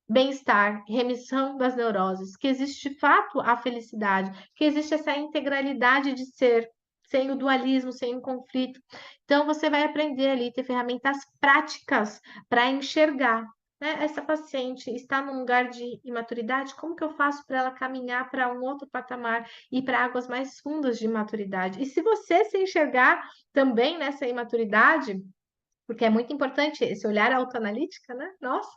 bem-estar, remissão das neuroses, que existe de fato a felicidade, que existe essa integralidade de ser, sem o dualismo, sem o conflito. Então, você vai aprender ali, ter ferramentas práticas para enxergar, né? Essa paciente está num lugar de imaturidade, como que eu faço para ela caminhar para um outro patamar e para águas mais fundas de maturidade? E se você se enxergar também nessa imaturidade, porque é muito importante esse olhar autoanalítica, né? Nossa,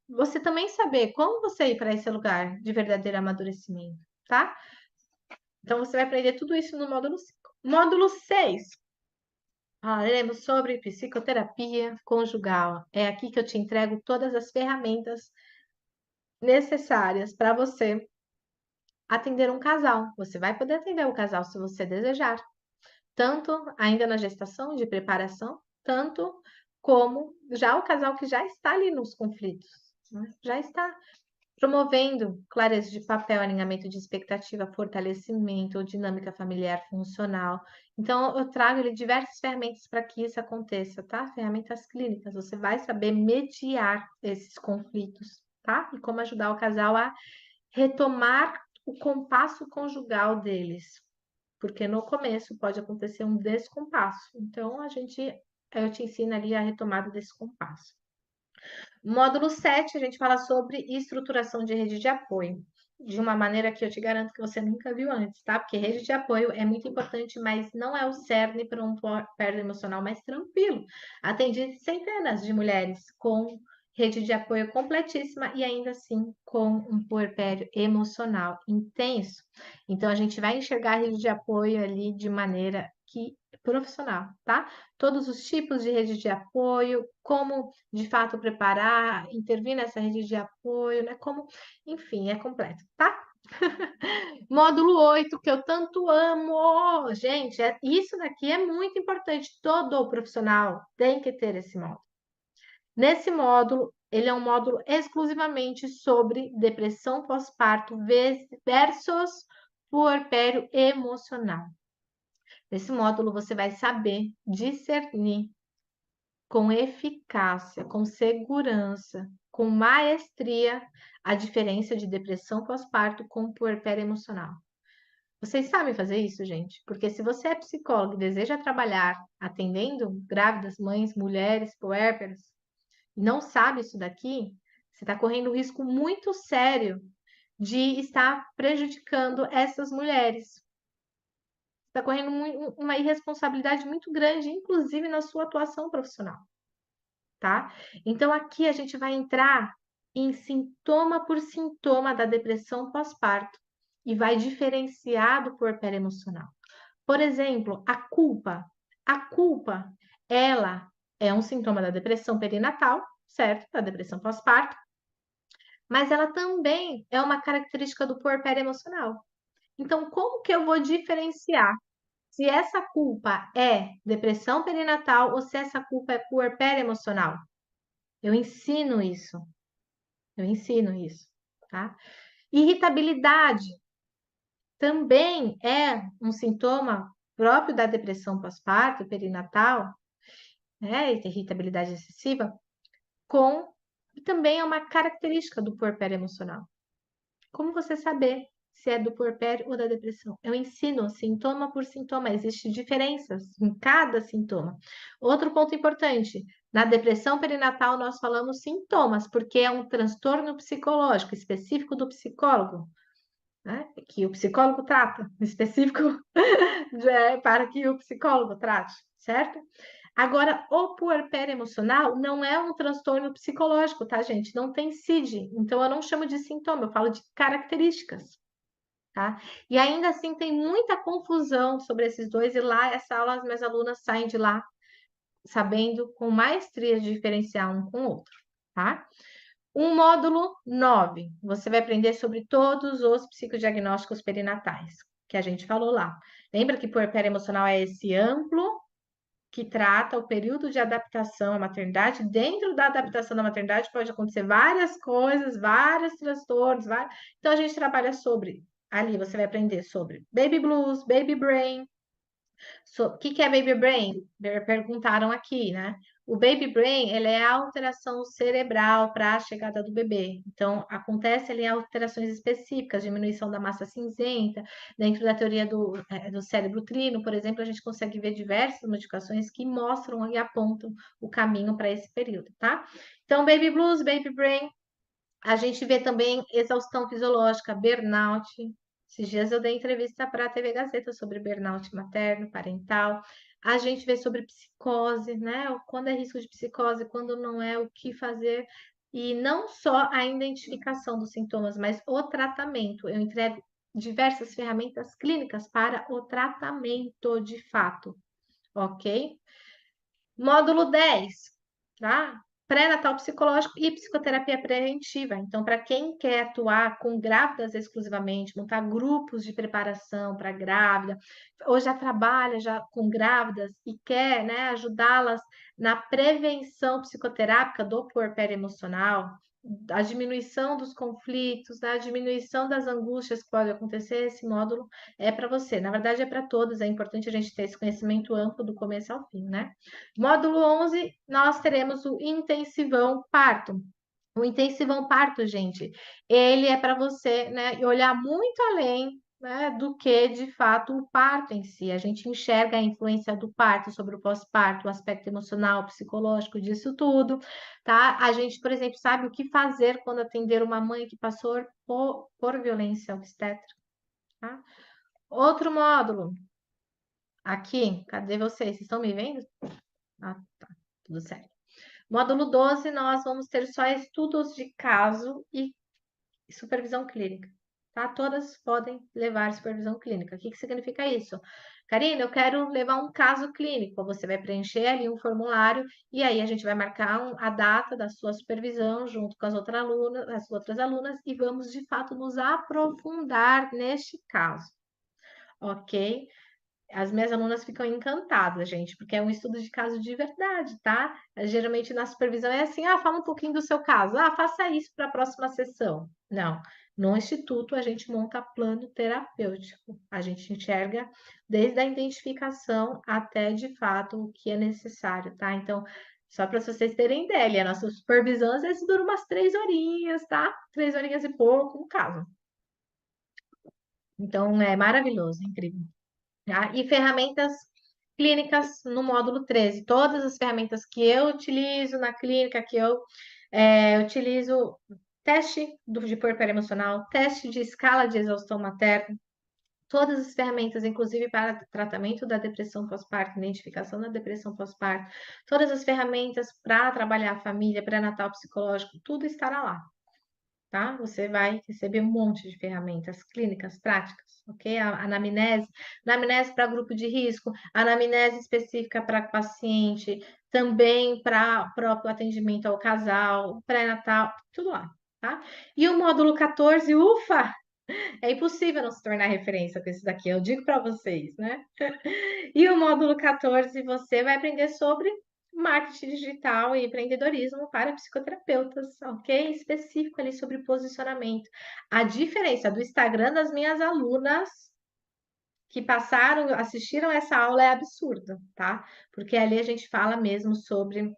você também saber como você ir para esse lugar de verdadeiro amadurecimento, tá? Então, você vai aprender tudo isso no módulo 5. Módulo 6, falaremos sobre psicoterapia conjugal. É aqui que eu te entrego todas as ferramentas necessárias para você atender um casal. Você vai poder atender o casal se você desejar, tanto ainda na gestação, de preparação, tanto como já o casal que já está ali nos conflitos, né? Já está promovendo clareza de papel, alinhamento de expectativa, fortalecimento, dinâmica familiar funcional. Então, eu trago ali diversas ferramentas para que isso aconteça, tá? Ferramentas clínicas. Você vai saber mediar esses conflitos, tá? E como ajudar o casal a retomar o compasso conjugal deles. Porque no começo pode acontecer um descompasso. Então, eu te ensino ali a retomada desse compasso. Módulo 7, a gente fala sobre estruturação de rede de apoio, de uma maneira que eu te garanto que você nunca viu antes, tá? Porque rede de apoio é muito importante, mas não é o cerne para um puerpério emocional mais tranquilo. Atendi centenas de mulheres com rede de apoio completíssima e ainda assim com um puerpério emocional intenso. Então, a gente vai enxergar a rede de apoio ali de maneira que profissional, tá? Todos os tipos de rede de apoio, como de fato preparar, intervir nessa rede de apoio, né? Como, enfim, é completo, tá? Módulo 8, que eu tanto amo. Gente, isso daqui é muito importante. Todo profissional tem que ter esse módulo. Nesse módulo, ele é um módulo exclusivamente sobre depressão pós-parto versus puerpério emocional. Nesse módulo, você vai saber discernir com eficácia, com segurança, com maestria a diferença de depressão pós-parto com puerpério emocional. Vocês sabem fazer isso, gente? Porque se você é psicólogo e deseja trabalhar atendendo grávidas, mães, mulheres, puérperas, e não sabe isso daqui, você está correndo um risco muito sério de estar prejudicando essas mulheres. Está correndo uma irresponsabilidade muito grande, inclusive na sua atuação profissional, tá? Então aqui a gente vai entrar em sintoma por sintoma da depressão pós-parto e vai diferenciar do puerpério emocional. Por exemplo, a culpa. A culpa, ela é um sintoma da depressão perinatal, certo? Da depressão pós-parto, mas ela também é uma característica do puerpério emocional. Então, como que eu vou diferenciar se essa culpa é depressão perinatal ou se essa culpa é puerpério emocional? Eu ensino isso. Eu ensino isso, tá? Irritabilidade também é um sintoma próprio da depressão pós-parto, perinatal, né? Irritabilidade excessiva, e também é uma característica do puerpério emocional. Como você saber se é do puerpério ou da depressão? Eu ensino sintoma por sintoma, existem diferenças em cada sintoma. Outro ponto importante, na depressão perinatal nós falamos sintomas, porque é um transtorno psicológico específico do psicólogo, né? Que o psicólogo trata, específico para que o psicólogo trate, certo? Agora, o puerpério emocional não é um transtorno psicológico, tá, gente? Não tem CID. Então, eu não chamo de sintoma, eu falo de características, tá? E ainda assim, tem muita confusão sobre esses dois, e lá, essa aula, as minhas alunas saem de lá sabendo com maestria diferenciar um com o outro, tá? Um módulo 9, você vai aprender sobre todos os psicodiagnósticos perinatais, que a gente falou lá. Lembra que puerpério emocional é esse amplo que trata o período de adaptação à maternidade. Dentro da adaptação da maternidade pode acontecer várias coisas, vários transtornos, então a gente trabalha sobre, ali você vai aprender sobre baby blues, baby brain. O que é baby brain? Perguntaram aqui, né? O baby brain, ele é a alteração cerebral para a chegada do bebê. Então, acontece ali alterações específicas, diminuição da massa cinzenta. Dentro da teoria do cérebro trino, por exemplo, a gente consegue ver diversas modificações que mostram e apontam o caminho para esse período, tá? Então, baby blues, baby brain. A gente vê também exaustão fisiológica, burnout. Esses dias eu dei entrevista para a TV Gazeta sobre burnout materno, parental. A gente vê sobre psicose, né? Quando é risco de psicose, quando não é, o que fazer. E não só a identificação dos sintomas, mas o tratamento. Eu entrego diversas ferramentas clínicas para o tratamento de fato, ok? Módulo 10, tá? Pré-natal psicológico e psicoterapia preventiva. Então, para quem quer atuar com grávidas exclusivamente, montar grupos de preparação para grávida, ou já trabalha já com grávidas e quer, né, ajudá-las na prevenção psicoterápica do puerpério emocional, a diminuição dos conflitos, a diminuição das angústias que pode acontecer, esse módulo é para você. Na verdade, é para todos, é importante a gente ter esse conhecimento amplo do começo ao fim, né? Módulo 11, nós teremos o intensivão parto. O intensivão parto, gente, ele é para você, né, olhar muito além, né, do que de fato o parto em si. A gente enxerga a influência do parto sobre o pós-parto, o aspecto emocional, psicológico disso tudo, tá? A gente, por exemplo, sabe o que fazer quando atender uma mãe que passou por violência obstétrica, tá? Outro módulo, aqui, cadê vocês? Vocês estão me vendo? Ah, tá, tudo certo. Módulo 12, nós vamos ter só estudos de caso e supervisão clínica, tá? Todas podem levar supervisão clínica. O que significa isso? Karina, eu quero levar um caso clínico. Você vai preencher ali um formulário e aí a gente vai marcar a data da sua supervisão junto com as outras alunas e vamos de fato nos aprofundar neste caso, ok? As minhas alunas ficam encantadas, gente, porque é um estudo de caso de verdade, tá? Geralmente na supervisão é assim, fala um pouquinho do seu caso, faça isso para a próxima sessão. Não, no instituto a gente monta plano terapêutico, a gente enxerga desde a identificação até de fato o que é necessário, tá? Então, Só para vocês terem ideia, a nossa supervisão às vezes dura umas 3 horinhas, tá? 3 horinhas e pouco, no caso. Então, é maravilhoso, incrível. Tá? E ferramentas clínicas no módulo 13. Todas as ferramentas que eu utilizo na clínica, que eu utilizo teste de puerpério emocional, teste de escala de exaustão materna, todas as ferramentas, inclusive para tratamento da depressão pós-parto, identificação da depressão pós-parto, todas as ferramentas para trabalhar a família, pré-natal psicológico, tudo estará lá, tá? Você vai receber um monte de ferramentas clínicas, práticas, ok? A anamnese para grupo de risco, anamnese específica para paciente, também para próprio atendimento ao casal, pré-natal, tudo lá, tá? E o módulo 14, ufa! É impossível não se tornar referência com esse daqui, eu digo para vocês, né? E o módulo 14, você vai aprender sobre marketing digital e empreendedorismo para psicoterapeutas, ok? Específico ali sobre posicionamento. A diferença do Instagram das minhas alunas que passaram, assistiram essa aula é absurda, tá? Porque ali a gente fala mesmo sobre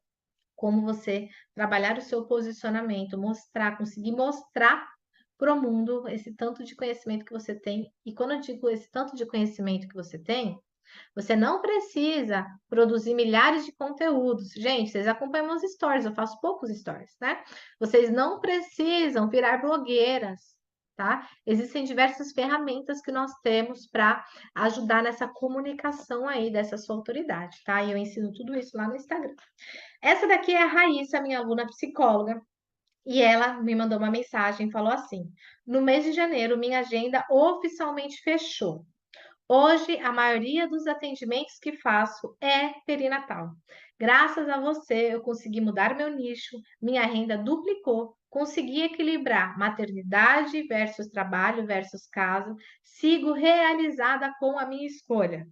como você trabalhar o seu posicionamento, mostrar, conseguir mostrar para o mundo esse tanto de conhecimento que você tem. E quando eu digo esse tanto de conhecimento que você não precisa produzir milhares de conteúdos. Gente, vocês acompanham meus stories, eu faço poucos stories, né? Vocês não precisam virar blogueiras, tá? Existem diversas ferramentas que nós temos para ajudar nessa comunicação aí dessa sua autoridade, tá? E eu ensino tudo isso lá no Instagram. Essa daqui é a Raíssa, minha aluna psicóloga, e ela me mandou uma mensagem, falou assim: no mês de janeiro, minha agenda oficialmente fechou. Hoje, a maioria dos atendimentos que faço é perinatal. Graças a você, eu consegui mudar meu nicho, minha renda duplicou, consegui equilibrar maternidade versus trabalho versus casa, sigo realizada com a minha escolha.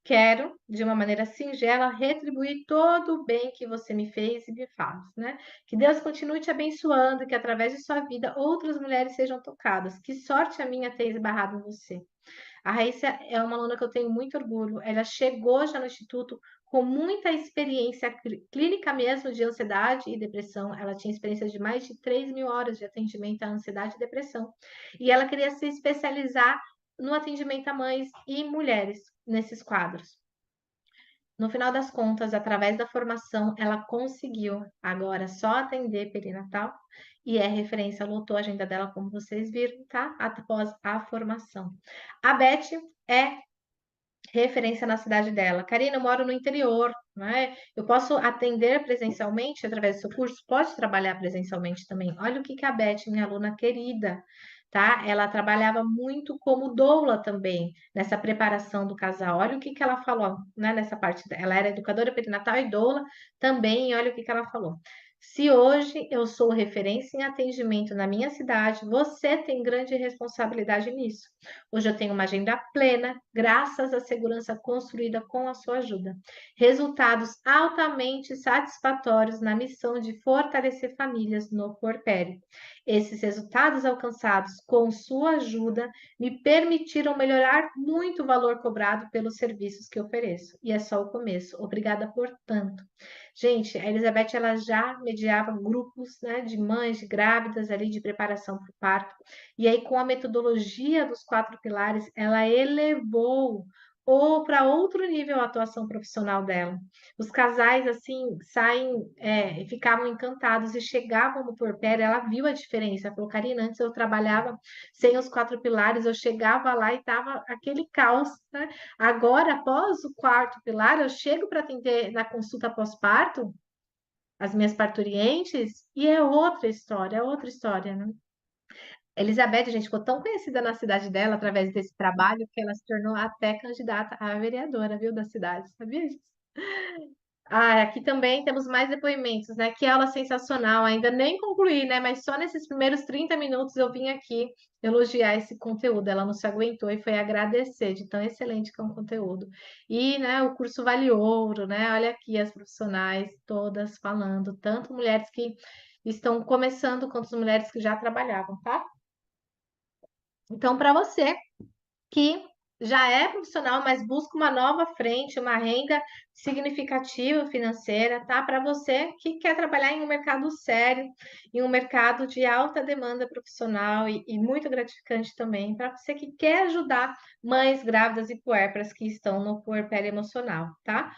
Quero, de uma maneira singela, retribuir todo o bem que você me fez e me faz, né? Que Deus continue te abençoando e que através de sua vida outras mulheres sejam tocadas. Que sorte a minha ter esbarrado em você. A Raíssa é uma aluna que eu tenho muito orgulho. Ela chegou já no Instituto com muita experiência clínica mesmo de ansiedade e depressão. Ela tinha experiência de mais de 3.000 horas de atendimento à ansiedade e depressão. E ela queria se especializar no atendimento a mães e mulheres nesses quadros. No final das contas, através da formação, ela conseguiu agora só atender perinatal e é referência, lotou a agenda dela, como vocês viram, tá? Após a formação. A Beth é referência na cidade dela. Karina, eu moro no interior, né? Eu posso atender presencialmente através do seu curso? Pode trabalhar presencialmente também. Olha o que a Beth, minha aluna querida, tá? Ela trabalhava muito como doula também, nessa preparação do casal. Olha o que ela falou, né? Nessa parte. Ela era educadora perinatal e doula também, e olha o que ela falou. Se hoje eu sou referência em atendimento na minha cidade, você tem grande responsabilidade nisso. Hoje eu tenho uma agenda plena, graças à segurança construída com a sua ajuda. Resultados altamente satisfatórios na missão de fortalecer famílias no puerpério. Esses resultados alcançados com sua ajuda me permitiram melhorar muito o valor cobrado pelos serviços que ofereço. E é só o começo. Obrigada por tanto. Gente, a Elizabeth ela já mediava grupos, né, de mães, de grávidas ali de preparação para o parto. E aí, com a metodologia dos 4 pilares, ela elevou ou para outro nível a atuação profissional dela. Os casais, assim, ficavam encantados e chegavam no puerpério, ela viu a diferença. Ela falou, Karina, antes eu trabalhava sem os 4 pilares, eu chegava lá e estava aquele caos, né? Agora, após o 4 pilar, eu chego para atender na consulta pós-parto, as minhas parturientes, e é outra história, né? Elizabeth, gente, ficou tão conhecida na cidade dela através desse trabalho que ela se tornou até candidata a vereadora, viu, da cidade, sabia disso? Ah, aqui também temos mais depoimentos, né? Que aula sensacional, ainda nem concluí, né? Mas só nesses primeiros 30 minutos eu vim aqui elogiar esse conteúdo. Ela não se aguentou e foi agradecer de tão excelente que é um conteúdo. E, né, o curso vale ouro, né? Olha aqui as profissionais todas falando, tanto mulheres que estão começando quanto as mulheres que já trabalhavam, tá? Então, para você que já é profissional, mas busca uma nova frente, uma renda significativa financeira, tá? Para você que quer trabalhar em um mercado sério, em um mercado de alta demanda profissional e muito gratificante também, para você que quer ajudar mães grávidas e puérperas que estão no puerpério emocional, tá?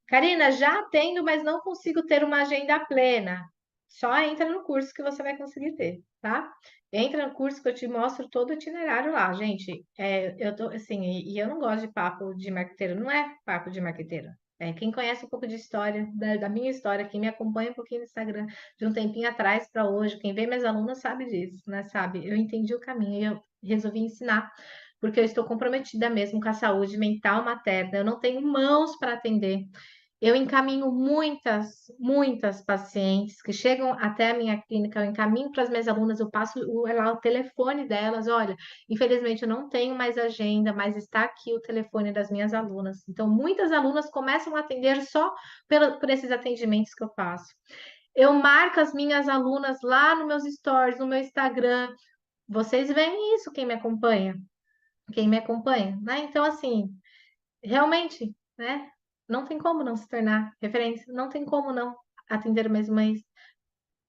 Karina, já atendo, mas não consigo ter uma agenda plena. Só entra no curso que você vai conseguir ter, tá? Entra no curso que eu te mostro todo o itinerário lá, gente. Eu tô assim, e eu não gosto de papo de marqueteiro, não é papo de marqueteiro. Quem conhece um pouco de história, da minha história, quem me acompanha um pouquinho no Instagram de um tempinho atrás para hoje, quem vê minhas alunas sabe disso, né? Sabe? Eu entendi o caminho e eu resolvi ensinar, porque eu estou comprometida mesmo com a saúde mental materna. Eu não tenho mãos para atender. Eu encaminho muitas pacientes que chegam até a minha clínica, eu encaminho para as minhas alunas, eu passo lá o telefone delas. Olha, infelizmente eu não tenho mais agenda, mas está aqui o telefone das minhas alunas. Então, muitas alunas começam a atender só por esses atendimentos que eu faço. Eu marco as minhas alunas lá nos meus stories, no meu Instagram. Vocês veem isso, quem me acompanha? Quem me acompanha, né? Então, assim. Realmente, né? Não tem como não se tornar referência, não tem como não atender mais mães,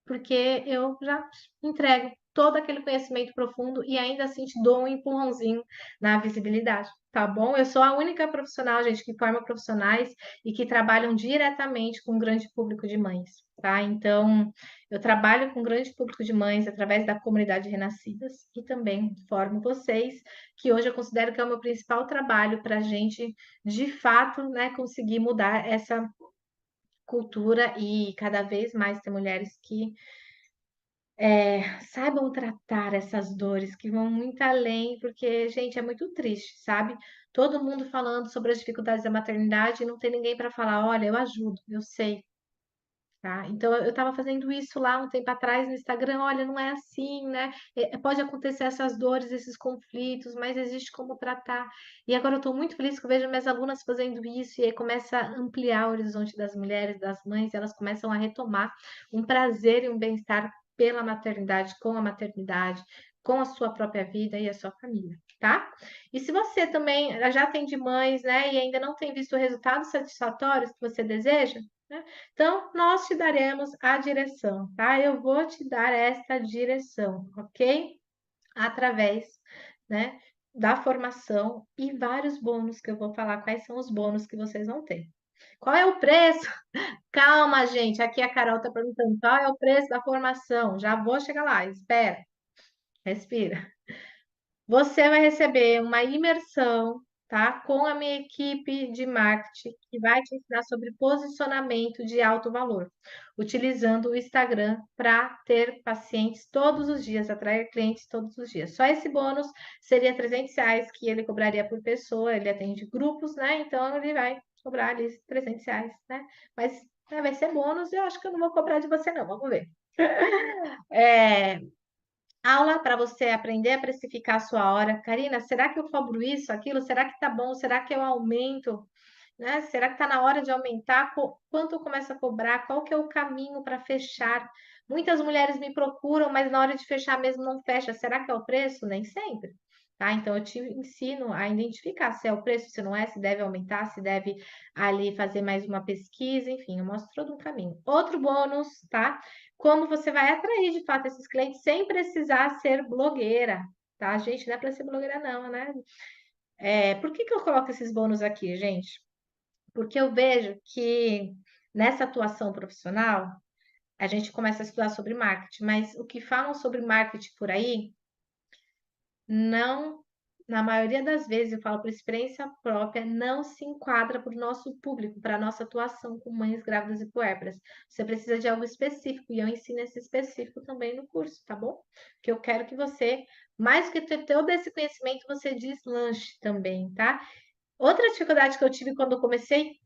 porque eu já entrego todo aquele conhecimento profundo e ainda assim te dou um empurrãozinho na visibilidade, tá bom? Eu sou a única profissional, gente, que forma profissionais e que trabalham diretamente com um grande público de mães, tá? Então, eu trabalho com um grande público de mães através da comunidade Renascidas e também formo vocês, que hoje eu considero que é o meu principal trabalho para a gente, de fato, né, conseguir mudar essa cultura e cada vez mais ter mulheres que saibam tratar essas dores que vão muito além, porque, gente, é muito triste, sabe? Todo mundo falando sobre as dificuldades da maternidade e não tem ninguém para falar, olha, eu ajudo, eu sei, tá? Então, eu estava fazendo isso lá um tempo atrás no Instagram, olha, não é assim, né? Pode acontecer essas dores, esses conflitos, mas existe como tratar. E agora eu estou muito feliz que eu vejo minhas alunas fazendo isso e aí começa a ampliar o horizonte das mulheres, das mães, elas começam a retomar um prazer e um bem-estar pela maternidade, com a maternidade, com a sua própria vida e a sua família, tá? E se você também já atende mães, né, e ainda não tem visto resultados satisfatórios que você deseja, né? Então, nós te daremos a direção, tá? Eu vou te dar esta direção, ok? Através, né, da formação e vários bônus que eu vou falar quais são os bônus que vocês vão ter. Qual é o preço? Calma, gente. Aqui a Carol está perguntando qual é o preço da formação. Já vou chegar lá. Espera, respira. Você vai receber uma imersão, tá? Com a minha equipe de marketing, que vai te ensinar sobre posicionamento de alto valor, utilizando o Instagram para ter pacientes todos os dias, atrair clientes todos os dias. Só esse bônus seria R$ 300 que ele cobraria por pessoa, ele atende grupos, né? Então ele vai cobrar ali R$ 300, né? Mas vai ser bônus, eu acho que eu não vou cobrar de você, não. Vamos ver. É, aula para você aprender a precificar a sua hora. Karina, será que eu cobro isso, aquilo? Será que tá bom? Será que eu aumento? Né? Será que está na hora de aumentar? Quanto eu começo a cobrar? Qual que é o caminho para fechar? Muitas mulheres me procuram, mas na hora de fechar mesmo não fecha. Será que é o preço? Nem sempre. Tá? Então, eu te ensino a identificar se é o preço, se não é, se deve aumentar, se deve ali fazer mais uma pesquisa, enfim, eu mostro todo um caminho. Outro bônus, tá? Como você vai atrair de fato esses clientes sem precisar ser blogueira, tá? Gente, não é para ser blogueira, não, né? Por que que eu coloco esses bônus aqui, gente? Porque eu vejo que nessa atuação profissional, a gente começa a estudar sobre marketing, mas o que falam sobre marketing por aí, não, na maioria das vezes, eu falo por experiência própria, não se enquadra para o nosso público, para a nossa atuação com mães grávidas e puérperas. Você precisa de algo específico, e eu ensino esse específico também no curso, tá bom? Porque eu quero que você, mais do que ter todo esse conhecimento, você deslanche também, tá? Outra dificuldade que eu tive quando eu comecei,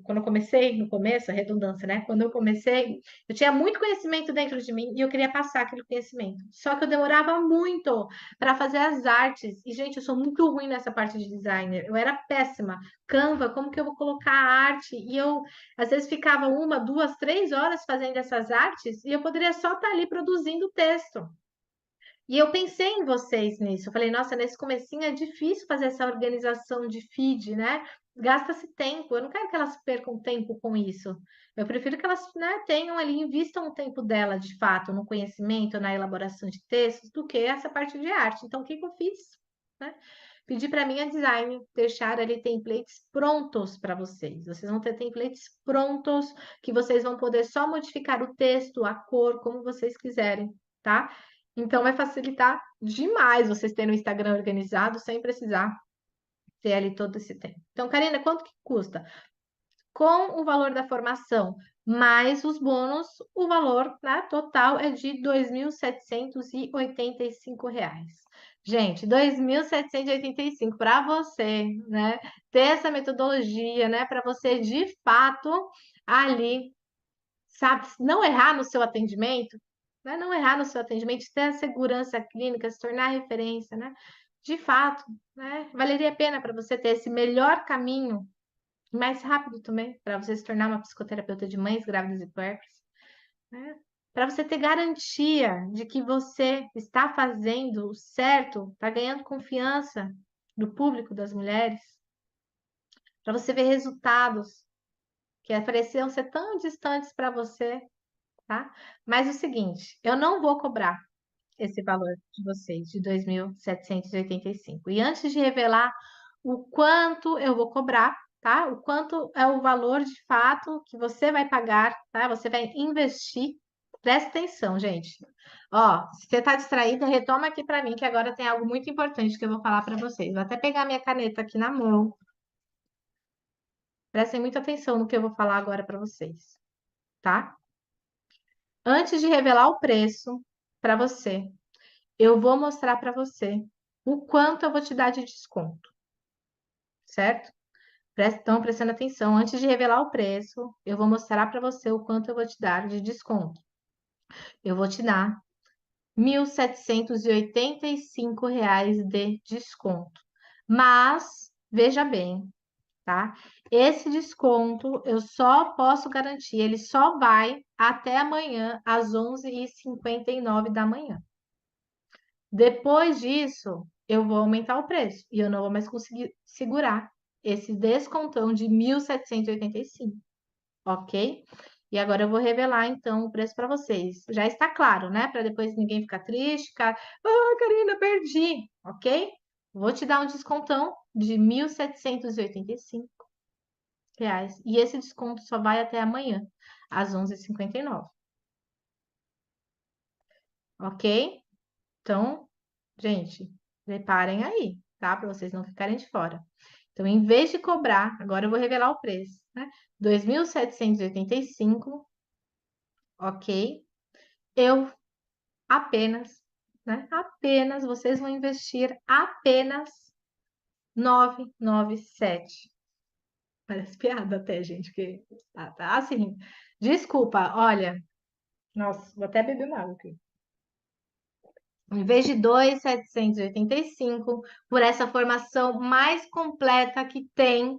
quando eu comecei no começo, a redundância, né? Quando eu comecei, eu tinha muito conhecimento dentro de mim e eu queria passar aquele conhecimento. Só que eu demorava muito para fazer as artes. E, gente, eu sou muito ruim nessa parte de designer. Eu era péssima. Canva, como que eu vou colocar a arte? E eu, às vezes, ficava 1, 2, 3 horas fazendo essas artes e eu poderia só estar ali produzindo o texto. E eu pensei em vocês nisso. Eu falei, nossa, nesse comecinho é difícil fazer essa organização de feed, né? Gasta-se tempo. Eu não quero que elas percam tempo com isso. Eu prefiro que elas, né, tenham ali, invistam o tempo dela, de fato, no conhecimento, na elaboração de textos, do que essa parte de arte. Então, o que que eu fiz? Né? Pedi para a minha design deixar ali templates prontos para vocês. Vocês vão ter templates prontos que vocês vão poder só modificar o texto, a cor, como vocês quiserem, tá? Então, vai facilitar demais vocês terem o Instagram organizado sem precisar ter ali todo esse tempo. Então, Karina, quanto que custa? Com o valor da formação mais os bônus, o valor, né, total é de R$ 2.785. Gente, 2.785 para você, né, ter essa metodologia, né, para você de fato ali, sabe, não errar no seu atendimento, né, não errar no seu atendimento, ter a segurança clínica, se tornar referência, né, de fato, né, valeria a pena para você ter esse melhor caminho mais rápido também, para você se tornar uma psicoterapeuta de mães grávidas e puérperas, né? Para você ter garantia de que você está fazendo o certo, está ganhando confiança do público, das mulheres, para você ver resultados que pareciam ser tão distantes para você, tá? Mas o seguinte, eu não vou cobrar esse valor de vocês, de 2.785. E antes de revelar o quanto eu vou cobrar, tá? O quanto é o valor de fato que você vai pagar, tá? Você vai investir. Presta atenção, gente. Ó, se você está distraída, retoma aqui para mim, que agora tem algo muito importante que eu vou falar para vocês. Vou até pegar minha caneta aqui na mão. Prestem muita atenção no que eu vou falar agora para vocês, tá? Antes de revelar o preço para você, eu vou mostrar para você o quanto eu vou te dar de desconto, certo? Estão prestando atenção. Antes de revelar o preço, eu vou mostrar para você o quanto eu vou te dar de desconto. Eu vou te dar R$ 1.785 de desconto. Mas, veja bem, tá? Esse desconto eu só posso garantir, ele só vai até amanhã, às 11h59 da manhã. Depois disso, eu vou aumentar o preço e eu não vou mais conseguir segurar esse descontão de 1.785, ok? E agora eu vou revelar então o preço para vocês. Já está claro, né? Para depois ninguém ficar triste, ficar, ah, Karina, perdi, ok? Vou te dar um descontão de 1.785 reais. E esse desconto só vai até amanhã, às 11h59, ok? Então, gente, preparem aí, tá? Para vocês não ficarem de fora. Então, em vez de cobrar, agora eu vou revelar o preço, né? 2.785, ok? Eu apenas, né? Apenas, vocês vão investir apenas 997. Parece piada até, gente, que tá assim. Desculpa, olha. Nossa, vou até beber uma água aqui. Em vez de 2.785, por essa formação mais completa que tem,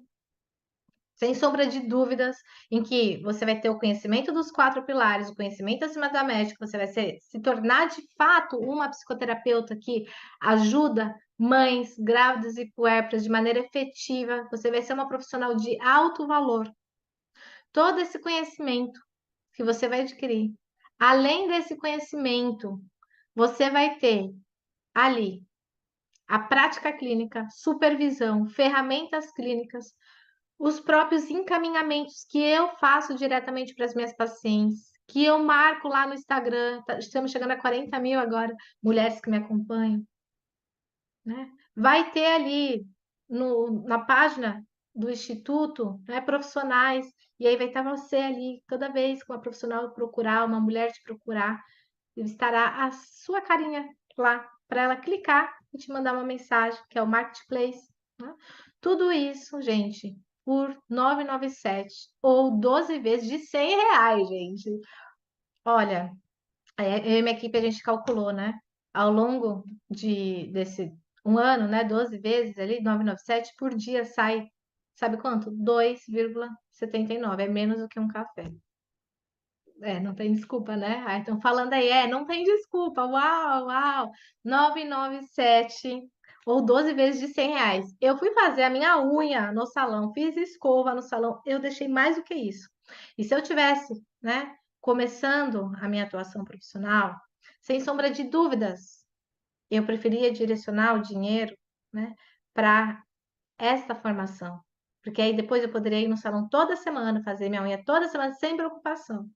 sem sombra de dúvidas, em que você vai ter o conhecimento dos 4 pilares, o conhecimento acima da médica, você vai se tornar de fato uma psicoterapeuta que ajuda mães grávidas e puérperas de maneira efetiva, você vai ser uma profissional de alto valor. Todo esse conhecimento que você vai adquirir, além desse conhecimento, você vai ter ali a prática clínica, supervisão, ferramentas clínicas, os próprios encaminhamentos que eu faço diretamente para as minhas pacientes, que eu marco lá no Instagram, estamos chegando a 40 mil agora, mulheres que me acompanham, né? Vai ter ali na página do Instituto, né, profissionais, e aí vai estar você ali, toda vez que uma profissional procurar, uma mulher te procurar, estará a sua carinha lá para ela clicar e te mandar uma mensagem, que é o Marketplace, né? Tudo isso, gente, por 997 ou 12 vezes de R$ 100, gente. Olha, eu e minha equipe a gente calculou, né? Ao longo desse um ano, né? 12 vezes ali, 997 por dia sai, sabe quanto? 2,79. É menos do que um café. Não tem desculpa, né? Aí estão falando aí, não tem desculpa. Uau, uau. 997 ou 12 vezes de R$ 100. Eu fui fazer a minha unha no salão, fiz escova no salão, eu deixei mais do que isso. E se eu tivesse, né, começando a minha atuação profissional, sem sombra de dúvidas, eu preferia direcionar o dinheiro, né, para esta formação. Porque aí depois eu poderia ir no salão toda semana, fazer minha unha toda semana, sem preocupação.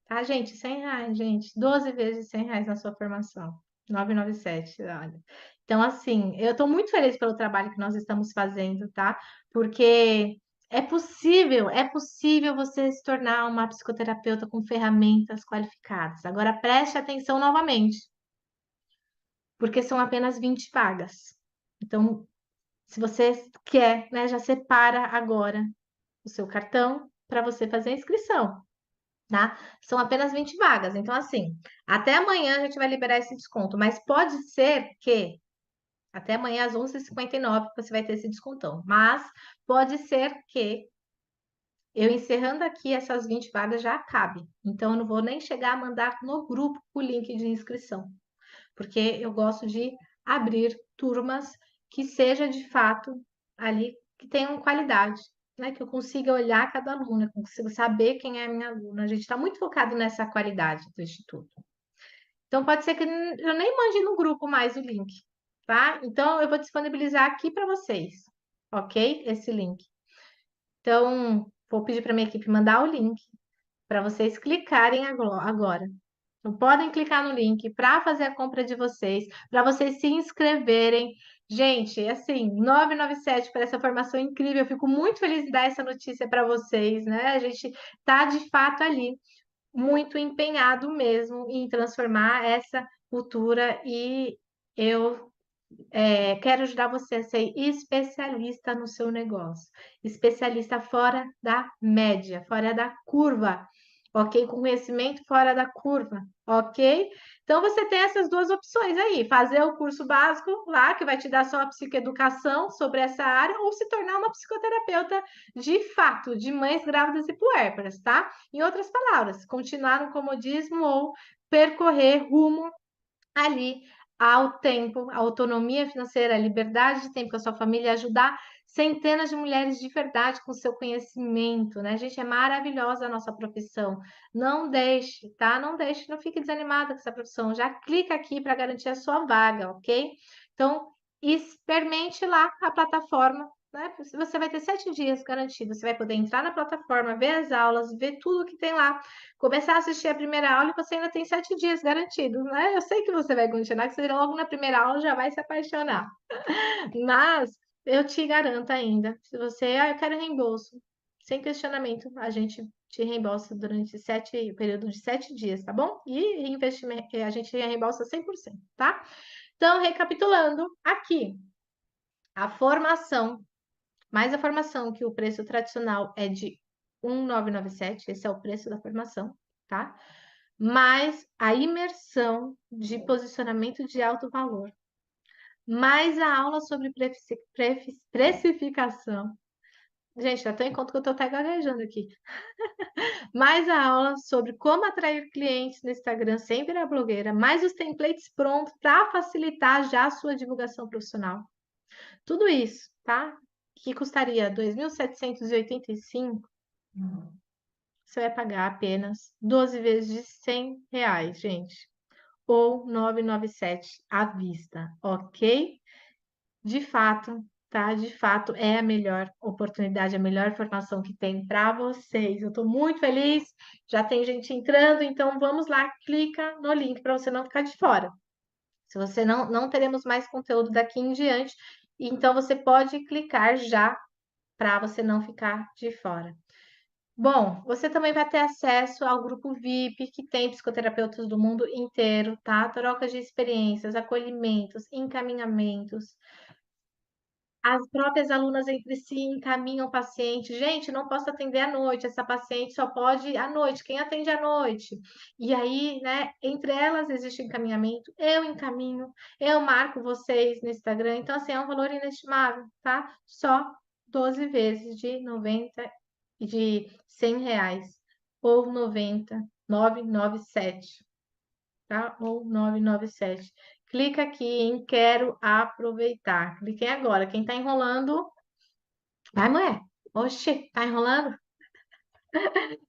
Tá, gente? R$ 100, gente. 12 vezes R$ 100 na sua formação. 997, olha. Então, assim, eu estou muito feliz pelo trabalho que nós estamos fazendo, tá? Porque é possível você se tornar uma psicoterapeuta com ferramentas qualificadas. Agora, preste atenção novamente, porque são apenas 20 vagas. Então, se você quer, né, já separa agora o seu cartão para você fazer a inscrição, tá? São apenas 20 vagas. Então, assim, até amanhã a gente vai liberar esse desconto, mas pode ser que até amanhã às 11h59 você vai ter esse descontão. Mas pode ser que eu encerrando aqui essas 20 vagas já acabe. Então, eu não vou nem chegar a mandar no grupo o link de inscrição, porque eu gosto de abrir turmas que seja de fato ali, que tenham qualidade, né? Que eu consiga olhar cada aluna, que eu consiga saber quem é a minha aluna. A gente está muito focado nessa qualidade do Instituto. Então, pode ser que eu nem mande no grupo mais o link, tá? Então, eu vou disponibilizar aqui para vocês, ok? Esse link. Então, vou pedir para minha equipe mandar o link para vocês clicarem agora. Então, podem clicar no link para fazer a compra de vocês, para vocês se inscreverem. Gente, assim, 997 para essa formação incrível. Eu fico muito feliz de dar essa notícia para vocês, né? A gente tá de fato ali muito empenhado mesmo em transformar essa cultura e eu quero ajudar você a ser especialista no seu negócio, especialista fora da média, fora da curva, ok? Com conhecimento fora da curva, ok? Então você tem essas duas opções aí: fazer o curso básico lá, que vai te dar só a psicoeducação sobre essa área, ou se tornar uma psicoterapeuta de fato, de mães grávidas e puérperas, tá? Em outras palavras, continuar no comodismo ou percorrer rumo ali ao tempo, a autonomia financeira, a liberdade de tempo com a sua família, ajudar centenas de mulheres de verdade com seu conhecimento, né? Gente, é maravilhosa a nossa profissão. Não deixe, tá? Não deixe, não fique desanimada com essa profissão. Já clica aqui para garantir a sua vaga, ok? Então, experimente lá a plataforma, né? Você vai ter 7 dias garantido. Você vai poder entrar na plataforma, ver as aulas, ver tudo que tem lá, começar a assistir a primeira aula e você ainda tem 7 dias garantidos, né? Eu sei que você vai continuar, que você logo na primeira aula já vai se apaixonar. Mas eu te garanto ainda, se você, eu quero reembolso, sem questionamento, a gente te reembolsa durante período de 7 dias, tá bom? E investimento, a gente reembolsa 100%, tá? Então, recapitulando, aqui, a formação, mais a formação, que o preço tradicional é de 1.997, esse é o preço da formação, tá? Mais a imersão de posicionamento de alto valor, mais a aula sobre precificação. Gente, já tô em conta que eu tô até gaguejando aqui. Mais a aula sobre como atrair clientes no Instagram sem virar blogueira, mais os templates prontos para facilitar já a sua divulgação profissional. Tudo isso, tá? Que custaria 2.785, você vai pagar apenas 12 vezes de R$ 100, gente. Ou 997 à vista, ok? De fato, tá? De fato, é a melhor oportunidade, a melhor formação que tem para vocês. Eu estou muito feliz, já tem gente entrando, então vamos lá, clica no link para você não ficar de fora. Se você não teremos mais conteúdo daqui em diante, então você pode clicar já para você não ficar de fora. Bom, você também vai ter acesso ao grupo VIP, que tem psicoterapeutas do mundo inteiro, tá? Trocas de experiências, acolhimentos, encaminhamentos. As próprias alunas entre si encaminham o paciente. Gente, não posso atender à noite, essa paciente só pode à noite. Quem atende à noite? E aí, né, entre elas existe encaminhamento, eu encaminho, eu marco vocês no Instagram. Então, assim, é um valor inestimável, tá? Só 12 vezes de 90 de R$ 100 ou 90, 997, tá? Ou 997. Clica aqui em Quero aproveitar. Cliquem agora. Quem tá enrolando, vai, mulher. Oxi, tá enrolando?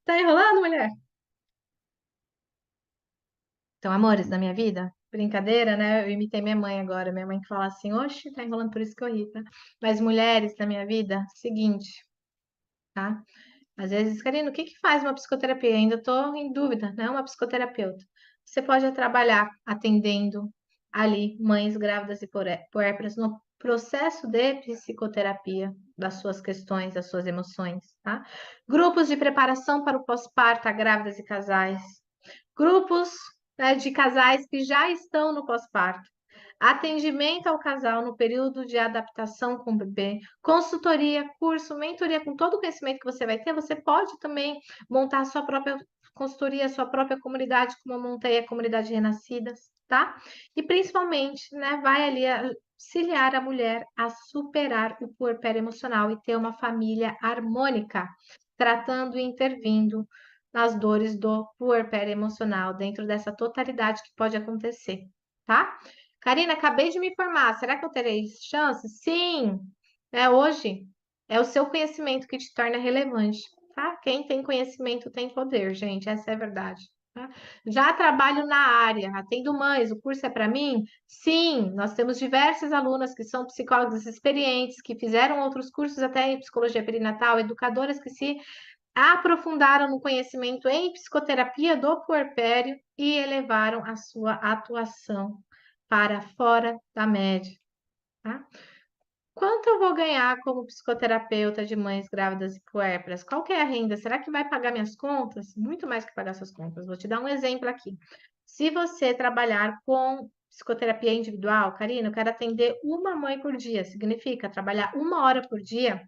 Tá enrolando, mulher? Então, amores da minha vida, brincadeira, né? Eu imitei minha mãe agora. Minha mãe que fala assim, oxe, tá enrolando por isso que eu ri, tá? Mas mulheres da minha vida, seguinte, tá? Às vezes, Karina, o que que faz uma psicoterapia? Ainda estou em dúvida, né? Uma psicoterapeuta. Você pode trabalhar atendendo ali mães grávidas e puérperas no processo de psicoterapia das suas questões, das suas emoções, tá? Grupos de preparação para o pós-parto a grávidas e casais. Grupos, né, de casais que já estão no pós-parto. Atendimento ao casal no período de adaptação com o bebê, consultoria, curso, mentoria, com todo o conhecimento que você vai ter, você pode também montar a sua própria consultoria, a sua própria comunidade, como eu montei a comunidade Renascidas, tá? E principalmente, né, vai ali auxiliar a mulher a superar o puerpério emocional e ter uma família harmônica, tratando e intervindo nas dores do puerpério emocional, dentro dessa totalidade que pode acontecer, tá? Karina, acabei de me formar. Será que eu terei chance? Sim. Hoje é o seu conhecimento que te torna relevante, tá? Quem tem conhecimento tem poder, gente. Essa é a verdade. Tá? Já trabalho na área, atendo mães. O curso é para mim? Sim. Nós temos diversas alunas que são psicólogas experientes, que fizeram outros cursos até em psicologia perinatal, educadoras que se aprofundaram no conhecimento em psicoterapia do puerpério e elevaram a sua atuação para fora da média, tá? Quanto eu vou ganhar como psicoterapeuta de mães grávidas e puérperas? Qual que é a renda? Será que vai pagar minhas contas? Muito mais que pagar suas contas. Vou te dar um exemplo aqui. Se você trabalhar com psicoterapia individual, Karina, eu quero atender uma mãe por dia. Significa trabalhar 1 hora por dia,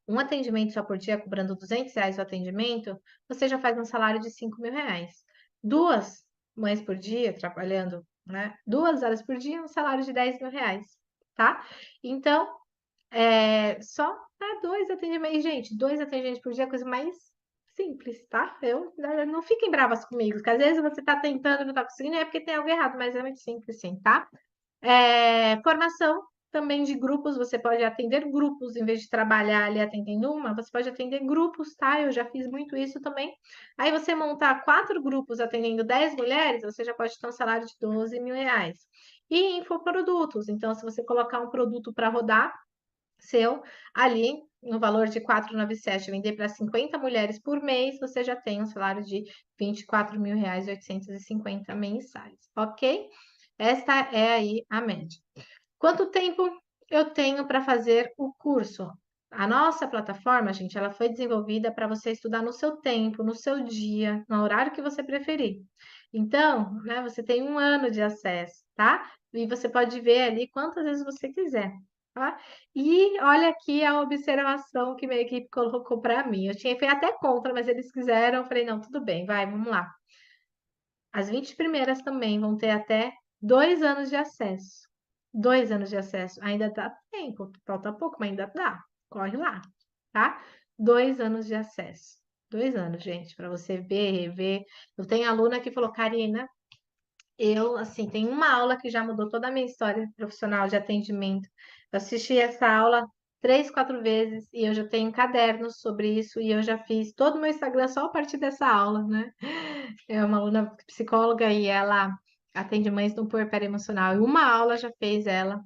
um atendimento só por dia, cobrando R$ 200 o atendimento, você já faz um salário de R$ 5.000. Duas mães por dia, trabalhando, né? 2 horas por dia, um salário de R$ 10.000, tá? Então, só dois atendimentos. Gente, 2 atendimentos por dia é a coisa mais simples, tá? Não fiquem bravas comigo, porque às vezes você tá tentando e não tá conseguindo, é porque tem algo errado, mas é muito simples, sim, tá? Formação também de grupos, você pode atender grupos, em vez de trabalhar ali atendendo uma, você pode atender grupos, tá? Eu já fiz muito isso também. Aí você montar 4 grupos atendendo 10 mulheres, você já pode ter um salário de R$ 12.000. E infoprodutos, então se você colocar um produto para rodar seu ali, no valor de 497, vender para 50 mulheres por mês, você já tem um salário de R$ 24.850 mensais, ok? Esta é aí a média. Quanto tempo eu tenho para fazer o curso? A nossa plataforma, gente, ela foi desenvolvida para você estudar no seu tempo, no seu dia, no horário que você preferir. Então, né, você tem 1 ano de acesso, tá? E você pode ver ali quantas vezes você quiser, tá? E olha aqui a observação que minha equipe colocou para mim. Eu tinha feito até contra, mas eles quiseram. Eu falei, não, tudo bem, vai, vamos lá. As 20 primeiras também vão ter até 2 anos de acesso. 2 anos de acesso. Ainda dá tempo, falta pouco, mas ainda dá. Corre lá, tá? 2 anos de acesso. 2 anos, gente, para você ver, rever. Eu tenho aluna que falou, Karina, eu, assim, tem uma aula que já mudou toda a minha história profissional de atendimento. Eu assisti essa aula 3, 4 vezes e eu já tenho cadernos sobre isso e eu já fiz todo o meu Instagram só a partir dessa aula, né? É uma aluna psicóloga e ela atende mães no puerpério emocional. E uma aula já fez ela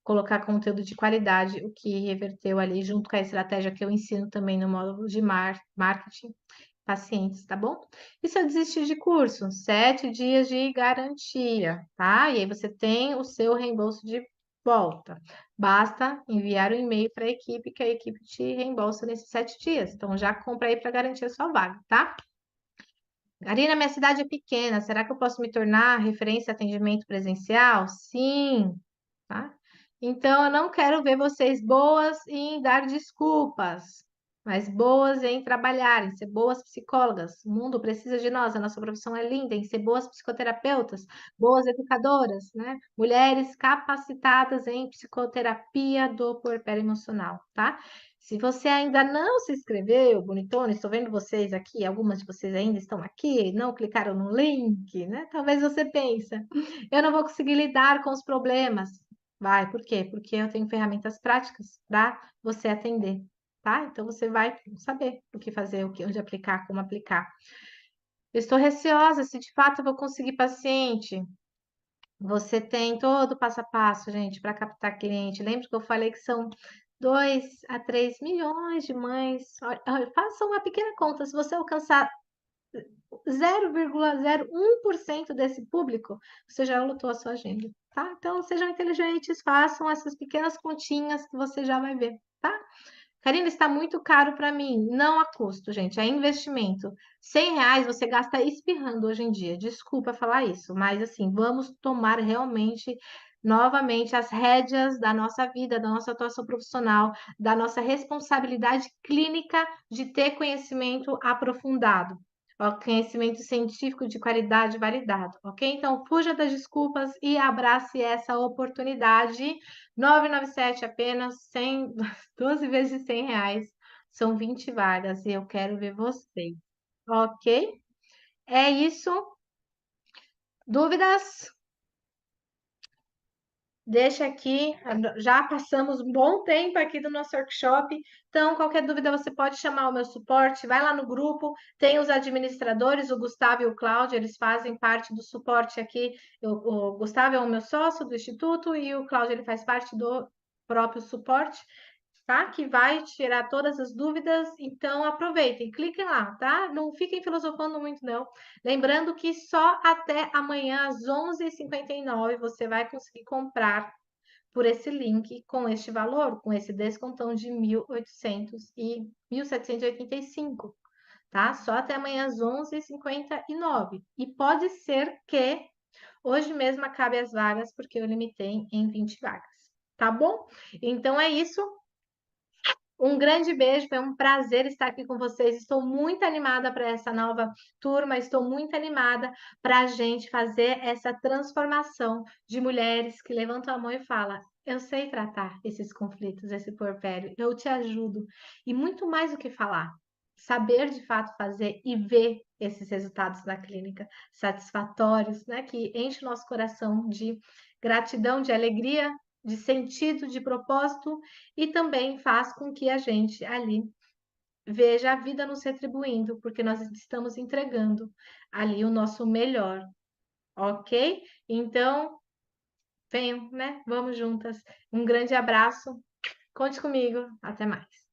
colocar conteúdo de qualidade, o que reverteu ali junto com a estratégia que eu ensino também no módulo de marketing pacientes, tá bom? E se eu desistir de curso? 7 dias de garantia, tá? E aí você tem o seu reembolso de volta. Basta enviar um e-mail para a equipe que a equipe te reembolsa nesses 7 dias. Então já compra aí para garantir a sua vaga, tá? Karina, minha cidade é pequena. Será que eu posso me tornar referência em atendimento presencial? Sim, tá? Então, eu não quero ver vocês boas em dar desculpas, mas boas em trabalhar, em ser boas psicólogas. O mundo precisa de nós, a nossa profissão é linda, em ser boas psicoterapeutas, boas educadoras, né? Mulheres capacitadas em psicoterapia do puerpério emocional, tá? Se você ainda não se inscreveu, bonitona, estou vendo vocês aqui, algumas de vocês ainda estão aqui, não clicaram no link, né? Talvez você pense, eu não vou conseguir lidar com os problemas. Vai, por quê? Porque eu tenho ferramentas práticas para você atender, tá? Então você vai saber o que fazer, o que, onde aplicar, como aplicar. Eu estou receosa se de fato eu vou conseguir paciente. Você tem todo o passo a passo, gente, para captar cliente. Lembra que eu falei que são 2 a 3 milhões de mães? Olha, faça uma pequena conta. Se você alcançar 0,01% desse público, você já lotou a sua agenda, tá? Então, sejam inteligentes, façam essas pequenas continhas que você já vai ver, tá? Karina, está muito caro para mim. Não há custo, gente, é investimento. R$ 100 você gasta espirrando hoje em dia. Desculpa falar isso, mas assim, vamos tomar realmente novamente as rédeas da nossa vida, da nossa atuação profissional, da nossa responsabilidade clínica de ter conhecimento aprofundado. Ó, conhecimento científico de qualidade validado, ok? Então, fuja das desculpas e abrace essa oportunidade. 997 apenas, 100, 12 vezes R$ 100, são 20 vagas e eu quero ver vocês, ok? É isso. Dúvidas? Deixa aqui, já passamos um bom tempo aqui do nosso workshop, então qualquer dúvida você pode chamar o meu suporte, vai lá no grupo, tem os administradores, o Gustavo e o Cláudio, eles fazem parte do suporte aqui, o Gustavo é o meu sócio do Instituto e o Cláudio ele faz parte do próprio suporte, tá? Que vai tirar todas as dúvidas, então aproveitem, cliquem lá, tá? Não fiquem filosofando muito, não. Lembrando que só até amanhã, às 11h59, você vai conseguir comprar por esse link com este valor, com esse descontão de 1.800 e 1.785, tá? Só até amanhã às 11h59. E pode ser que hoje mesmo acabe as vagas, porque eu limitei em 20 vagas, tá bom? Então é isso. Um grande beijo, foi um prazer estar aqui com vocês. Estou muito animada para essa nova turma, estou muito animada para a gente fazer essa transformação de mulheres que levantam a mão e falam: eu sei tratar esses conflitos, esse puerpério, eu te ajudo. E muito mais do que falar, saber de fato fazer e ver esses resultados na clínica satisfatórios, né? Que enche o nosso coração de gratidão, de alegria, de sentido, de propósito e também faz com que a gente ali veja a vida nos retribuindo, porque nós estamos entregando ali o nosso melhor, ok? Então, venham, né? Vamos juntas. Um grande abraço. Conte comigo. Até mais.